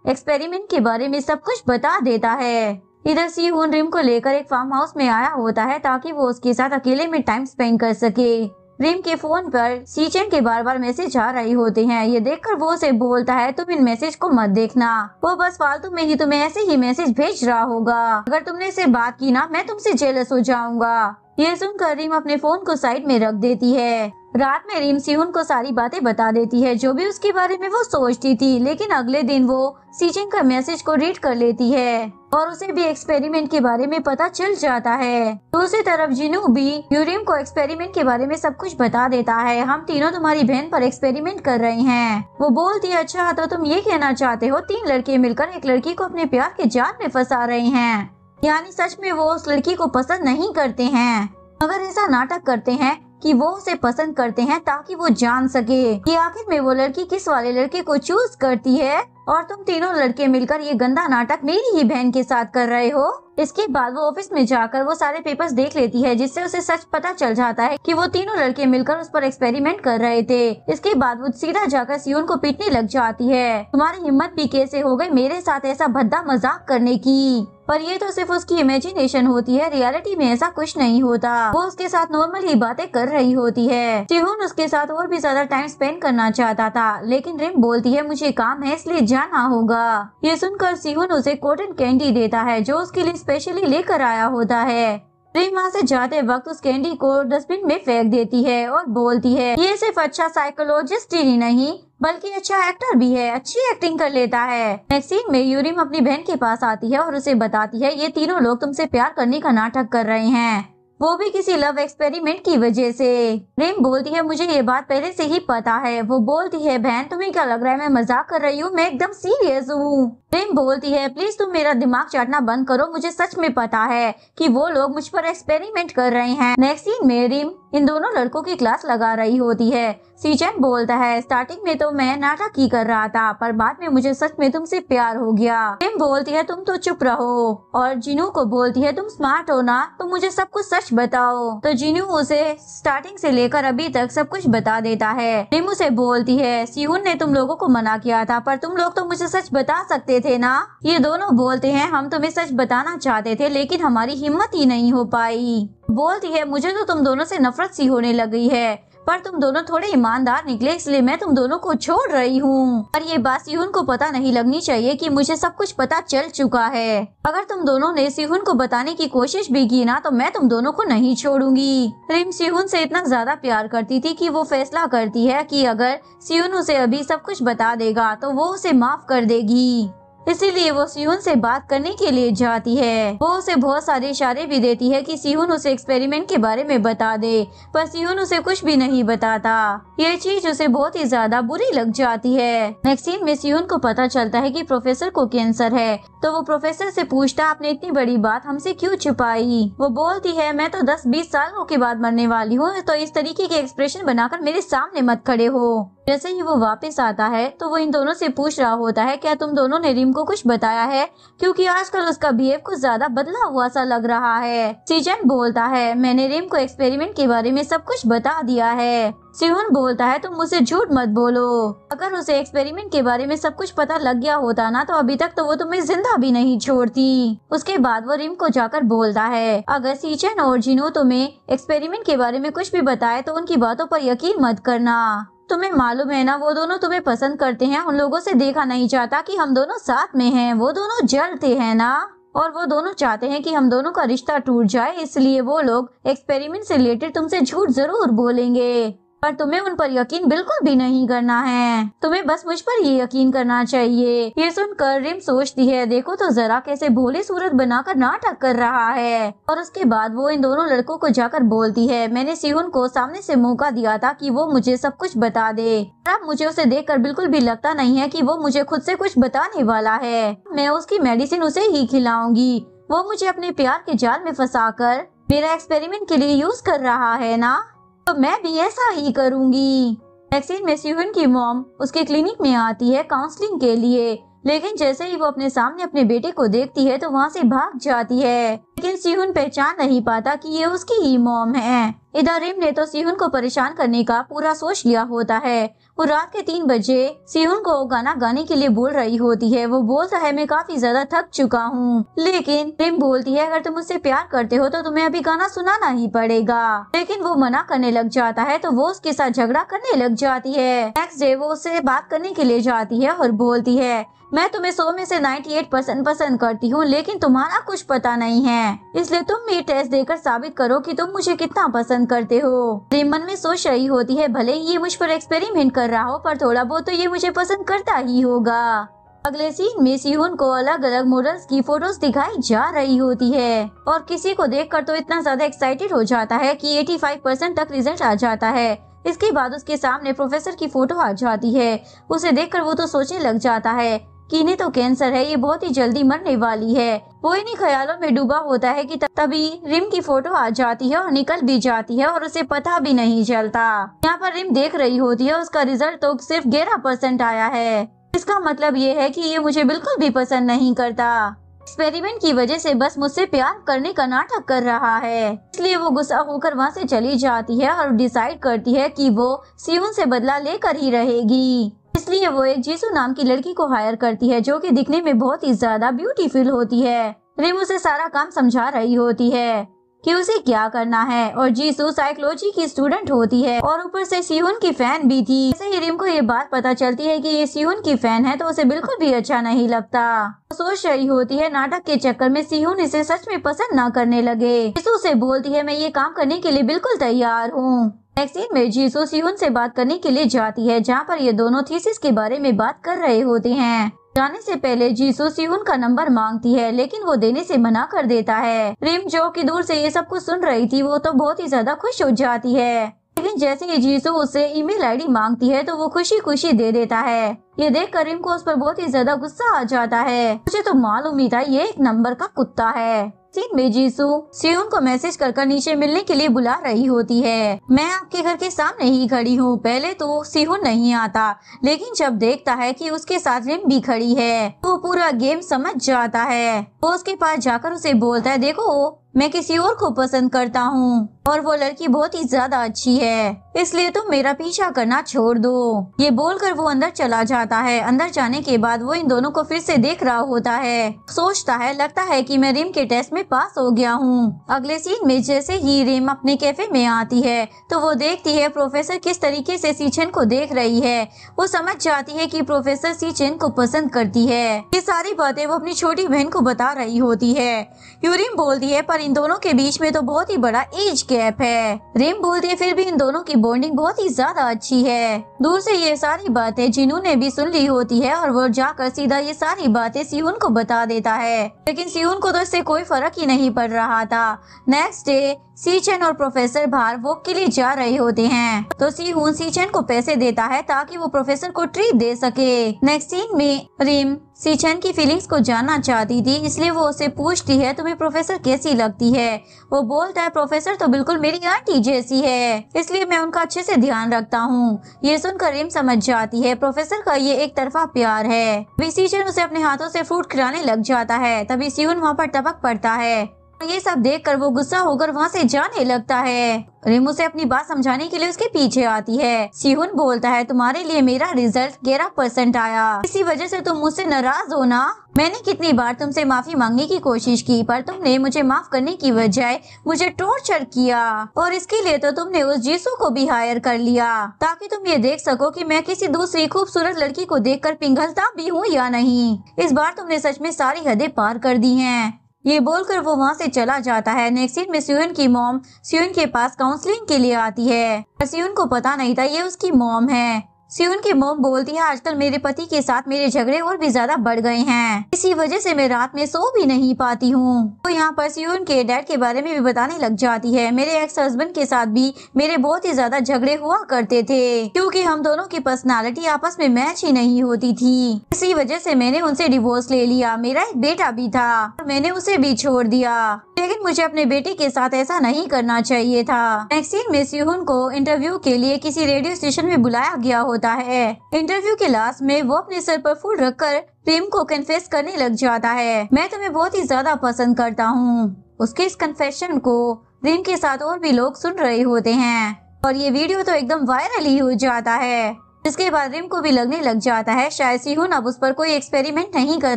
Speaker 1: एक्सपेरिमेंट के बारे में सब कुछ बता देता है। इधर सीहुन रिम को लेकर एक फार्म हाउस में आया होता है ताकि वो उसके साथ अकेले में टाइम स्पेंड कर सके। रिम के फोन पर सीचन के बार बार मैसेज आ रहे होते हैं। ये देखकर वो उसे बोलता है तुम इन मैसेज को मत देखना, वो बस फालतू में ही तुम्हें ऐसे ही मैसेज भेज रहा होगा। अगर तुमने इससे बात की ना मैं तुमसे जेलस हो जाऊंगा। ये सुनकर रिम अपने फोन को साइड में रख देती है। रात में रिम सीहुन को सारी बातें बता देती है जो भी उसके बारे में वो सोचती थी। लेकिन अगले दिन वो सीचन का मैसेज को रीड कर लेती है और उसे भी एक्सपेरिमेंट के बारे में पता चल जाता है। दूसरी तरफ जिनू भी यूरिम को एक्सपेरिमेंट के बारे में सब कुछ बता देता है। हम तीनों तुम्हारी बहन पर एक्सपेरिमेंट कर रहे हैं। वो बोलती है अच्छा तो तुम ये कहना चाहते हो 3 लड़के मिलकर एक लड़की को अपने प्यार के जाल में फंसा रहे हैं, यानी सच में वो उस लड़की को पसंद नहीं करते हैं, मगर ऐसा नाटक करते हैं कि वो उसे पसंद करते हैं ताकि वो जान सके कि आखिर में वो लड़की किस वाले लड़के को चूज करती है। और तुम तीनों लड़के मिलकर ये गंदा नाटक मेरी ही बहन के साथ कर रहे हो। इसके बाद वो ऑफिस में जाकर वो सारे पेपर्स देख लेती है, जिससे उसे सच पता चल जाता है कि वो तीनों लड़के मिलकर उस पर एक्सपेरिमेंट कर रहे थे। इसके बाद वो सीधा जाकर सीहुन को पीटने लग जाती है। तुम्हारी हिम्मत भी कैसे हो गई मेरे साथ ऐसा भद्दा मजाक करने की? पर ये तो सिर्फ उसकी इमेजिनेशन होती है, रियलिटी में ऐसा कुछ नहीं होता। वो उसके साथ नॉर्मल ही बातें कर रही होती है। सीहुन उसके साथ और भी ज्यादा टाइम स्पेंड करना चाहता था, लेकिन रिम बोलती है मुझे काम है इसलिए जाना होगा। ये सुनकर सीहुन उसे कॉटन कैंडी देता है जो उसके लिए स्पेशली लेकर आया होता है। रिम वहाँ से जाते वक्त उस कैंडी को डस्टबिन में फेंक देती है और बोलती है ये सिर्फ अच्छा साइकोलॉजिस्ट ही नहीं बल्कि अच्छा एक्टर भी है, अच्छी एक्टिंग कर लेता है। नेक्स्ट सीन में यूरिम अपनी बहन के पास आती है और उसे बताती है ये तीनों लोग तुमसे प्यार करने का नाटक कर रहे हैं, वो भी किसी लव एक्सपेरिमेंट की वजह से। रिम बोलती है मुझे ये बात पहले से ही पता है। वो बोलती है बहन तुम्हें क्या लग रहा है मैं मजाक कर रही हूँ, मैं एकदम सीरियस हूँ। रिम बोलती है प्लीज तुम मेरा दिमाग चाटना बंद करो, मुझे सच में पता है कि वो लोग मुझ पर एक्सपेरिमेंट कर रहे हैं। नेक्स्ट सीन में रिम इन दोनों लड़कों की क्लास लगा रही होती है। सीचेन बोलता है, स्टार्टिंग में तो मैं नाटक ही कर रहा था, पर बाद में मुझे सच में तुमसे प्यार हो गया। रिम बोलती है, तुम तो चुप रहो, और जिनू को बोलती है, तुम स्मार्ट हो ना, तो मुझे सब कुछ सच बताओ। तो जिनू उसे स्टार्टिंग से लेकर अभी तक सब कुछ बता देता है। रिम उसे बोलती है, सिहुन ने तुम लोगों को मना किया था, पर तुम लोग तो मुझे सच बता सकते थे ना। ये दोनों बोलते हैं, हम तुम्हें सच बताना चाहते थे, लेकिन हमारी हिम्मत ही नहीं हो पाई। बोलती है, मुझे तो तुम दोनों से नफरत सी होने लगी है, पर तुम दोनों थोड़े ईमानदार निकले, इसलिए मैं तुम दोनों को छोड़ रही हूँ। और ये बात सिहुन को पता नहीं लगनी चाहिए कि मुझे सब कुछ पता चल चुका है। अगर तुम दोनों ने सिहुन को बताने की कोशिश भी की ना, तो मैं तुम दोनों को नहीं छोड़ूंगी। रिम सिहुन से इतना ज्यादा प्यार करती थी कि वो फैसला करती है कि अगर सिहुन उसे अभी सब कुछ बता देगा तो वो उसे माफ कर देगी। इसीलिए वो सिहुन से बात करने के लिए जाती है। वो उसे बहुत सारे इशारे भी देती है कि सिहुन उसे एक्सपेरिमेंट के बारे में बता दे, पर सिहुन उसे कुछ भी नहीं बताता। ये चीज उसे बहुत ही ज्यादा बुरी लग जाती है। नेक्स्ट सीन में सिहुन को पता चलता है कि प्रोफेसर को कैंसर है, तो वो प्रोफेसर से पूछता, आपने इतनी बड़ी बात हमसे क्यों छुपाई। वो बोलती है, मैं तो 10-20 सालों के बाद मरने वाली हूँ, तो इस तरीके के एक्सप्रेशन बनाकर मेरे सामने मत खड़े हो। जैसे ही वो वापस आता है तो वो इन दोनों से पूछ रहा होता है, क्या तुम दोनों ने रिम को कुछ बताया है, क्योंकि आजकल उसका बिहेव कुछ ज्यादा बदला हुआ सा लग रहा है। सीजन बोलता है, मैंने रिम को एक्सपेरिमेंट के बारे में सब कुछ बता दिया है। सिहुन बोलता है, तुम मुझसे झूठ मत बोलो, अगर उसे एक्सपेरिमेंट के बारे में सब कुछ पता लग गया होता ना, तो अभी तक तो वो तुम्हें जिंदा भी नहीं छोड़ती। उसके बाद वो रिम को जाकर बोलता है, अगर सीचन और जिनू तुम्हें एक्सपेरिमेंट के बारे में कुछ भी बताए तो उनकी बातों पर यकीन मत करना। तुम्हें मालूम है ना, वो दोनों तुम्हें पसंद करते हैं, उन लोगों से देखा नहीं जाता कि हम दोनों साथ में हैं, वो दोनों जलते हैं ना, और वो दोनों चाहते हैं कि हम दोनों का रिश्ता टूट जाए, इसलिए वो लोग एक्सपेरिमेंट से रिलेटेड तुमसे झूठ जरूर बोलेंगे, पर तुम्हें उन पर यकीन बिल्कुल भी नहीं करना है। तुम्हें बस मुझ पर ही यकीन करना चाहिए। ये सुनकर रिम सोचती है, देखो तो जरा कैसे भोले सूरत बनाकर नाटक कर रहा है। और उसके बाद वो इन दोनों लड़कों को जाकर बोलती है, मैंने सिहुन को सामने से मौका दिया था कि वो मुझे सब कुछ बता दे, अब मुझे उसे देखकर बिल्कुल भी लगता नहीं है कि वो मुझे खुद से कुछ बताने वाला है। मैं उसकी मेडिसिन उसे ही खिलाऊंगी। वो मुझे अपने प्यार के जाल में फंसाकर मेरा एक्सपेरिमेंट के लिए यूज कर रहा है ना, तो मैं भी ऐसा ही करूंगी। वैक्सीन में सिहुन की मॉम उसके क्लिनिक में आती है काउंसलिंग के लिए, लेकिन जैसे ही वो अपने सामने अपने बेटे को देखती है तो वहाँ से भाग जाती है, लेकिन सिहुन पहचान नहीं पाता कि ये उसकी ही मॉम है। इधर रिम ने तो सिहुन को परेशान करने का पूरा सोच लिया होता है। वो रात के 3 बजे सिहुन को गाना गाने के लिए बोल रही होती है। वो बोलता है, मैं काफी ज्यादा थक चुका हूँ, लेकिन रिम बोलती है, अगर तुम मुझसे प्यार करते हो तो तुम्हें अभी गाना सुनाना ही पड़ेगा। लेकिन वो मना करने लग जाता है, तो वो उसके साथ झगड़ा करने लग जाती है। नेक्स्ट डे वो उससे बात करने के लिए जाती है और बोलती है, मैं तुम्हें 100 में से 98% पसंद करती हूँ, लेकिन तुम्हारा कुछ पता नहीं है, इसलिए तुम भी टेस्ट देकर साबित करो कि तुम मुझे कितना पसंद करते हो। रिम मन में सोच रही होती है, भले ही ये मुझ पर एक्सपेरिमेंट कर रहा हो, पर थोड़ा बहुत तो ये मुझे पसंद करता ही होगा। अगले सीन में सिहुन को अलग अलग मॉडल्स की फोटोज दिखाई जा रही होती है, और किसी को देखकर तो इतना ज्यादा एक्साइटेड हो जाता है कि 85% तक रिजल्ट आ जाता है। इसके बाद उसके सामने प्रोफेसर की फोटो आ जाती है। उसे देखकर वो तो सोचने लग जाता है कि इन्हें तो कैंसर है, ये बहुत ही जल्दी मरने वाली है। वो इन्हीं ख्यालों में डूबा होता है कि तभी रिम की फोटो आ जाती है और निकल भी जाती है, और उसे पता भी नहीं चलता। यहाँ पर रिम देख रही होती है, उसका रिजल्ट तो सिर्फ 11% आया है। इसका मतलब ये है कि ये मुझे बिल्कुल भी पसंद नहीं करता, एक्सपेरिमेंट की वजह से बस मुझसे प्यार करने का नाटक कर रहा है। इसलिए वो गुस्सा होकर वहाँ से चली जाती है और डिसाइड करती है कि वो सिहुन से बदला लेकर ही रहेगी। इसलिए वो एक जीसू नाम की लड़की को हायर करती है, जो कि दिखने में बहुत ही ज्यादा ब्यूटीफुल होती है। रिम उसे सारा काम समझा रही होती है कि उसे क्या करना है, और जीसू साइकोलॉजी की स्टूडेंट होती है और ऊपर से सिहुन की फैन भी थी। जैसे ही रिम को ये बात पता चलती है कि ये सिहुन की फैन है, तो उसे बिल्कुल भी अच्छा नहीं लगता। वो सोच रही होती है नाटक के चक्कर में सिहुन इसे सच में पसंद न करने लगे। जीसू से बोलती है, मैं ये काम करने के लिए बिल्कुल तैयार हूँ। नेक्स्ट सीन में जीसू सिहुन से बात करने के लिए जाती है, जहाँ पर ये दोनों थीसिस के बारे में बात कर रहे होते हैं। जाने से पहले जीसू सिहुन का नंबर मांगती है, लेकिन वो देने से मना कर देता है। रिम जो कि दूर से ये सब कुछ सुन रही थी, वो तो बहुत ही ज्यादा खुश हो जाती है, लेकिन जैसे ही जीसू उससे ईमेल आईडी मांगती है तो वो खुशी खुशी दे देता है। ये देखकर रिम को उस पर बहुत ही ज्यादा गुस्सा आ जाता है। मुझे तो मालूम ही था ये एक नंबर का कुत्ता है। सीन में जीसू सियोन को मैसेज कर नीचे मिलने के लिए बुला रही होती है। मैं आपके घर के सामने ही खड़ी हूँ। पहले तो सियोन नहीं आता, लेकिन जब देखता है कि उसके साथ रिम भी खड़ी है वो पूरा गेम समझ जाता है। वो उसके पास जाकर उसे बोलता है, देखो मैं किसी और को पसंद करता हूँ और वो लड़की बहुत ही ज्यादा अच्छी है, इसलिए तुम मेरा पीछा करना छोड़ दो। ये बोलकर वो अंदर चला जाता है। अंदर जाने के बाद वो इन दोनों को फिर से देख रहा होता है। सोचता है, लगता है कि मैं रिम के टेस्ट में पास हो गया हूँ। अगले सीन में जैसे ही रिम अपने कैफे में आती है तो वो देखती है प्रोफेसर किस तरीके से सीचेन को देख रही है। वो समझ जाती है कि प्रोफेसर सीचेन को पसंद करती है। ये सारी बातें वो अपनी छोटी बहन को बता रही होती है। यूरिम बोलती है, पर इन दोनों के बीच में तो बहुत ही बड़ा एज गैप है। रिम बोलती है, फिर भी इन दोनों की बॉन्डिंग बहुत ही ज्यादा अच्छी है। दूर से ये सारी बातें जिनू ने भी सुन ली होती है और वो जाकर सीधा ये सारी बातें सियोन को बता देता है, लेकिन सियोन को तो इससे कोई फर्क ही नहीं पड़ रहा था। नेक्स्ट डे सीचेन और प्रोफेसर बाहर वॉक के लिए जा रहे होते हैं तो सिहोन सीचेन को पैसे देता है ताकि वो प्रोफेसर को ट्रीट दे सके। नेक्स्ट सीन में रिम सीचेन की फीलिंग्स को जानना चाहती थी, इसलिए वो उसे पूछती है, तुम्हें प्रोफेसर कैसी लगती है? वो बोलता है, प्रोफेसर तो बिल्कुल मेरी आंटी जैसी है, इसलिए मैं उनका अच्छे से ध्यान रखता हूँ। ये सुनकर रिम समझ जाती है प्रोफेसर का ये एक तरफा प्यार है। सीचेन उसे अपने हाथों से फ्रूट खिलाने लग जाता है। तभी सियोन वहाँ पर टपक पड़ता है। ये सब देखकर वो गुस्सा होकर वहाँ से जाने लगता है। रिम उसे अपनी बात समझाने के लिए उसके पीछे आती है। सिहोन बोलता है, तुम्हारे लिए मेरा रिजल्ट 11% आया, इसी वजह से तुम मुझसे नाराज हो ना? मैंने कितनी बार तुमसे माफी मांगने की कोशिश की, पर तुमने मुझे माफ करने की बजाय मुझे टॉर्चर किया, और इसके लिए तो तुमने उस जीसू को भी हायर कर लिया ताकि तुम ये देख सको कि मैं किसी दूसरी खूबसूरत लड़की को देखकर पिघलता भी हूँ या नहीं। इस बार तुमने सच में सारी हदें पार कर दी हैं। ये बोलकर वो वहाँ से चला जाता है। नेक्स्ट सीन में सियोन की मॉम सियोन के पास काउंसलिंग के लिए आती है, पर सियोन को पता नहीं था ये उसकी मॉम है। सियोन की मॉम बोलती है, आजकल मेरे पति के साथ मेरे झगड़े और भी ज्यादा बढ़ गए हैं, इसी वजह से मैं रात में सो भी नहीं पाती हूँ। तो यहाँ पर सियोन के डैड के बारे में भी बताने लग जाती है। मेरे एक्स हस्बैंड के साथ भी मेरे बहुत ही ज्यादा झगड़े हुआ करते थे, क्योंकि हम दोनों की पर्सनालिटी आपस में मैच ही नहीं होती थी। इसी वजह से मैंने उनसे डिवोर्स ले लिया। मेरा एक बेटा भी था और मैंने उसे भी छोड़ दिया, लेकिन मुझे अपने बेटे के साथ ऐसा नहीं करना चाहिए था। नेक्स्ट सीन में सियोन को इंटरव्यू के लिए किसी रेडियो स्टेशन में बुलाया गया होता है। इंटरव्यू के लास्ट में वो अपने सर पर फूल रखकर रिम को कन्फेस करने लग जाता है, मैं तुम्हें बहुत ही ज्यादा पसंद करता हूँ। उसके इस कन्फेशन को रिम के साथ और भी लोग सुन रहे होते हैं और ये वीडियो तो एकदम वायरल ही हो जाता है। इसके बाद रिम को भी लगने लग जाता है शायद सिहोन अब उस पर कोई एक्सपेरिमेंट नहीं कर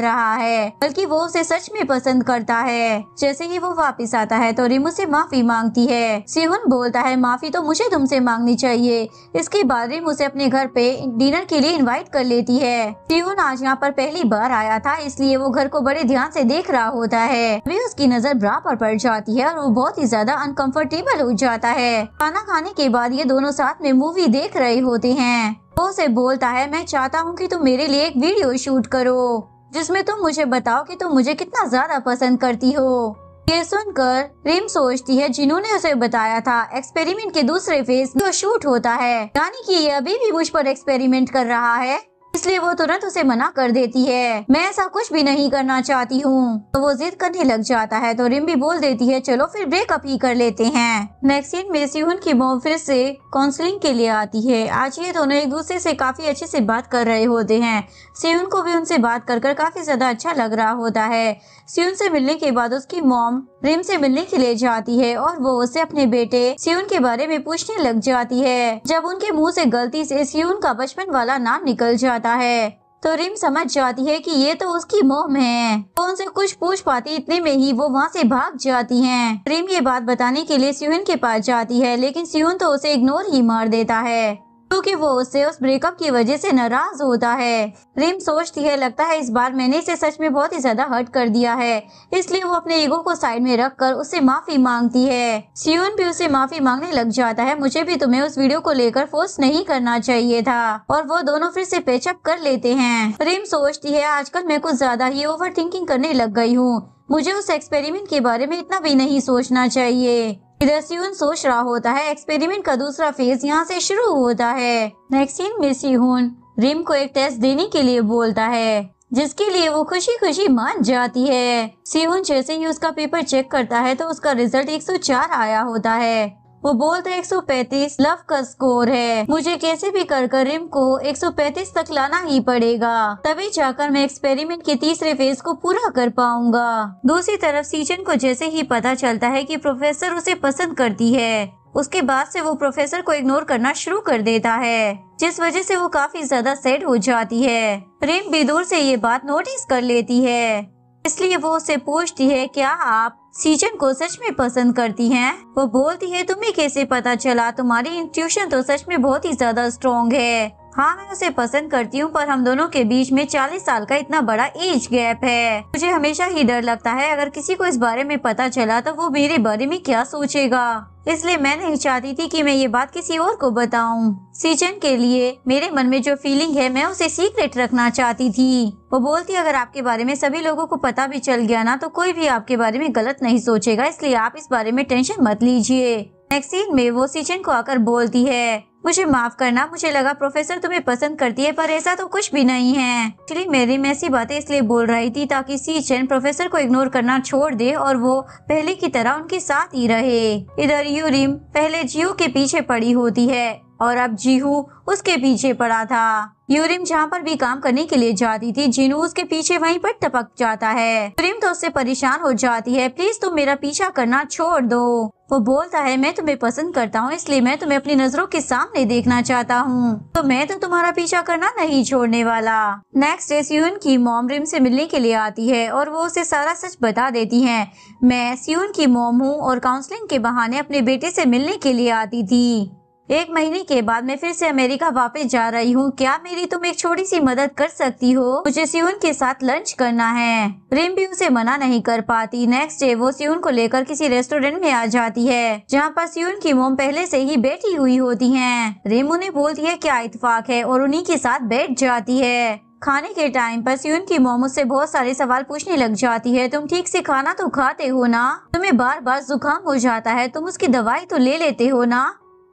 Speaker 1: रहा है, बल्कि वो उसे सच में पसंद करता है। जैसे ही वो वापस आता है तो रिम उसे माफी मांगती है। सिहोन बोलता है, माफी तो मुझे तुमसे मांगनी चाहिए। इसके बाद रिम उसे अपने घर पे डिनर के लिए इनवाइट कर लेती है। सिहोन आज यहाँ पर पहली बार आया था, इसलिए वो घर को बड़े ध्यान से देख रहा होता है। वे उसकी नजर ब्रा पर पड़ जाती है और वो बहुत ही ज्यादा अनकंफर्टेबल हो जाता है। खाना खाने के बाद ये दोनों साथ में मूवी देख रहे होते हैं। वो उसे बोलता है, मैं चाहता हूँ कि तुम मेरे लिए एक वीडियो शूट करो जिसमें तुम मुझे बताओ कि तुम मुझे कितना ज्यादा पसंद करती हो। ये सुनकर रिम सोचती है, जिन्होंने उसे बताया था एक्सपेरिमेंट के दूसरे फेज जो शूट होता है, यानी कि ये अभी भी मुझ पर एक्सपेरिमेंट कर रहा है, इसलिए वो तुरंत उसे मना कर देती है। मैं ऐसा कुछ भी नहीं करना चाहती हूँ। तो वो जिद करने लग जाता है तो रिम भी बोल देती है, चलो फिर ब्रेकअप ही कर लेते हैं। नेक्स्ट सीन में सिहोन की मॉम फिर से काउंसलिंग के लिए आती है। आज ये दोनों एक दूसरे से काफी अच्छे से बात कर रहे होते हैं। सिहोन को भी उनसे बात कर काफी ज्यादा अच्छा लग रहा होता है। सियोन से मिलने के बाद उसकी मॉम रिम से मिलने के लिए जाती है और वो उसे अपने बेटे सियोन के बारे में पूछने लग जाती है। जब उनके मुंह से गलती से सियोन का बचपन वाला नाम निकल जाता है तो रिम समझ जाती है कि ये तो उसकी मॉम है। वो उनसे कुछ पूछ पाती इतने में ही वो वहाँ से भाग जाती हैं। रिम ये बात बताने के लिए सियोन के पास जाती है, लेकिन सियोन तो उसे इग्नोर ही मार देता है क्योंकि वो उससे उस ब्रेकअप की वजह से नाराज होता है। रिम सोचती है, लगता है इस बार मैंने इसे सच में बहुत ही ज्यादा हर्ट कर दिया है, इसलिए वो अपने ईगो को साइड में रखकर उससे माफी मांगती है। सियोन भी उसे माफी मांगने लग जाता है, मुझे भी तुम्हें उस वीडियो को लेकर फोर्स नहीं करना चाहिए था, और वो दोनों फिर से पैचअप कर लेते हैं। रिम सोचती है, आजकल मैं कुछ ज्यादा ही ओवर थिंकिंग करने लग गई हूँ, मुझे उस एक्सपेरिमेंट के बारे में इतना भी नहीं सोचना चाहिए। इधर सियोन सोच रहा होता है एक्सपेरिमेंट का दूसरा फेज यहाँ से शुरू होता है। नेक्स्ट सीन में सिहोन रिम को एक टेस्ट देने के लिए बोलता है जिसके लिए वो खुशी खुशी मान जाती है। सिहुन जैसे ही उसका पेपर चेक करता है तो उसका रिजल्ट 104 आया होता है। वो बोलता है 135 लव का स्कोर है, मुझे कैसे भी कर रिम को 135 तक लाना ही पड़ेगा, तभी जाकर मैं एक्सपेरिमेंट के तीसरे फेज को पूरा कर पाऊंगा। दूसरी तरफ सीजन को जैसे ही पता चलता है कि प्रोफेसर उसे पसंद करती है, उसके बाद से वो प्रोफेसर को इग्नोर करना शुरू कर देता है, जिस वजह से वो काफी ज्यादा सैड हो जाती है। रिम भी दूर से ये बात नोटिस कर लेती है, इसलिए वो उससे पूछती है क्या आप सीजन को सच में पसंद करती हैं? वो बोलती है तुम्हें कैसे पता चला, तुम्हारी इंट्यूशन तो सच में बहुत ही ज्यादा स्ट्रॉन्ग है। हाँ मैं उसे पसंद करती हूँ, पर हम दोनों के बीच में 40 साल का इतना बड़ा एज गैप है। मुझे हमेशा ही डर लगता है अगर किसी को इस बारे में पता चला तो वो मेरे बारे में क्या सोचेगा, इसलिए मैं नहीं चाहती थी कि मैं ये बात किसी और को बताऊं। सीजन के लिए मेरे मन में जो फीलिंग है मैं उसे सीक्रेट रखना चाहती थी। वो बोलती अगर आपके बारे में सभी लोगों को पता भी चल गया ना तो कोई भी आपके बारे में गलत नहीं सोचेगा, इसलिए आप इस बारे में टेंशन मत लीजिए। नेक्स्ट सीन में वो सीजन को आकर बोलती है मुझे माफ करना, मुझे लगा प्रोफेसर तुम्हें पसंद करती है, पर ऐसा तो कुछ भी नहीं है। एक्चुअली मेरी में ऐसी बातें इसलिए बोल रही थी ताकि सीजन प्रोफेसर को इग्नोर करना छोड़ दे और वो पहले की तरह उनके साथ ही रहे। इधर यूरिम पहले जियो के पीछे पड़ी होती है और अब जीहू उसके पीछे पड़ा था। यूरिम जहाँ पर भी काम करने के लिए जाती थी, जिनू उसके पीछे वहीं पर टपक जाता है। यूरिम तो उससे परेशान हो जाती है, प्लीज तुम मेरा पीछा करना छोड़ दो। वो बोलता है मैं तुम्हें पसंद करता हूँ, इसलिए मैं तुम्हें अपनी नजरों के सामने देखना चाहता हूँ, तो मैं तो तुम्हारा पीछा करना नहीं छोड़ने वाला। नेक्स्ट डे सियुन की मॉम रिम से मिलने के लिए आती है और वो उसे सारा सच बता देती है। मैं सियुन की मॉम हूँ और काउंसलिंग के बहाने अपने बेटे से मिलने के लिए आती थी। 1 महीने के बाद मैं फिर से अमेरिका वापस जा रही हूँ, क्या मेरी तुम एक छोटी सी मदद कर सकती हो? मुझे सियुन के साथ लंच करना है। रिम भी उसे मना नहीं कर पाती। नेक्स्ट डे वो सियुन को लेकर किसी रेस्टोरेंट में आ जाती है जहाँ पर सियुन की मोम पहले से ही बैठी हुई होती हैं। रिम उन्हें बोलती है क्या इत्तेफाक है और उन्हीं के साथ बैठ जाती है। खाने के टाइम पर सियुन की मोम उससे बहुत सारे सवाल पूछने लग जाती है, तुम ठीक से खाना तो खाते हो ना? तुम्हें बार बार जुकाम हो जाता है, तुम उसकी दवाई तो ले लेते हो ना?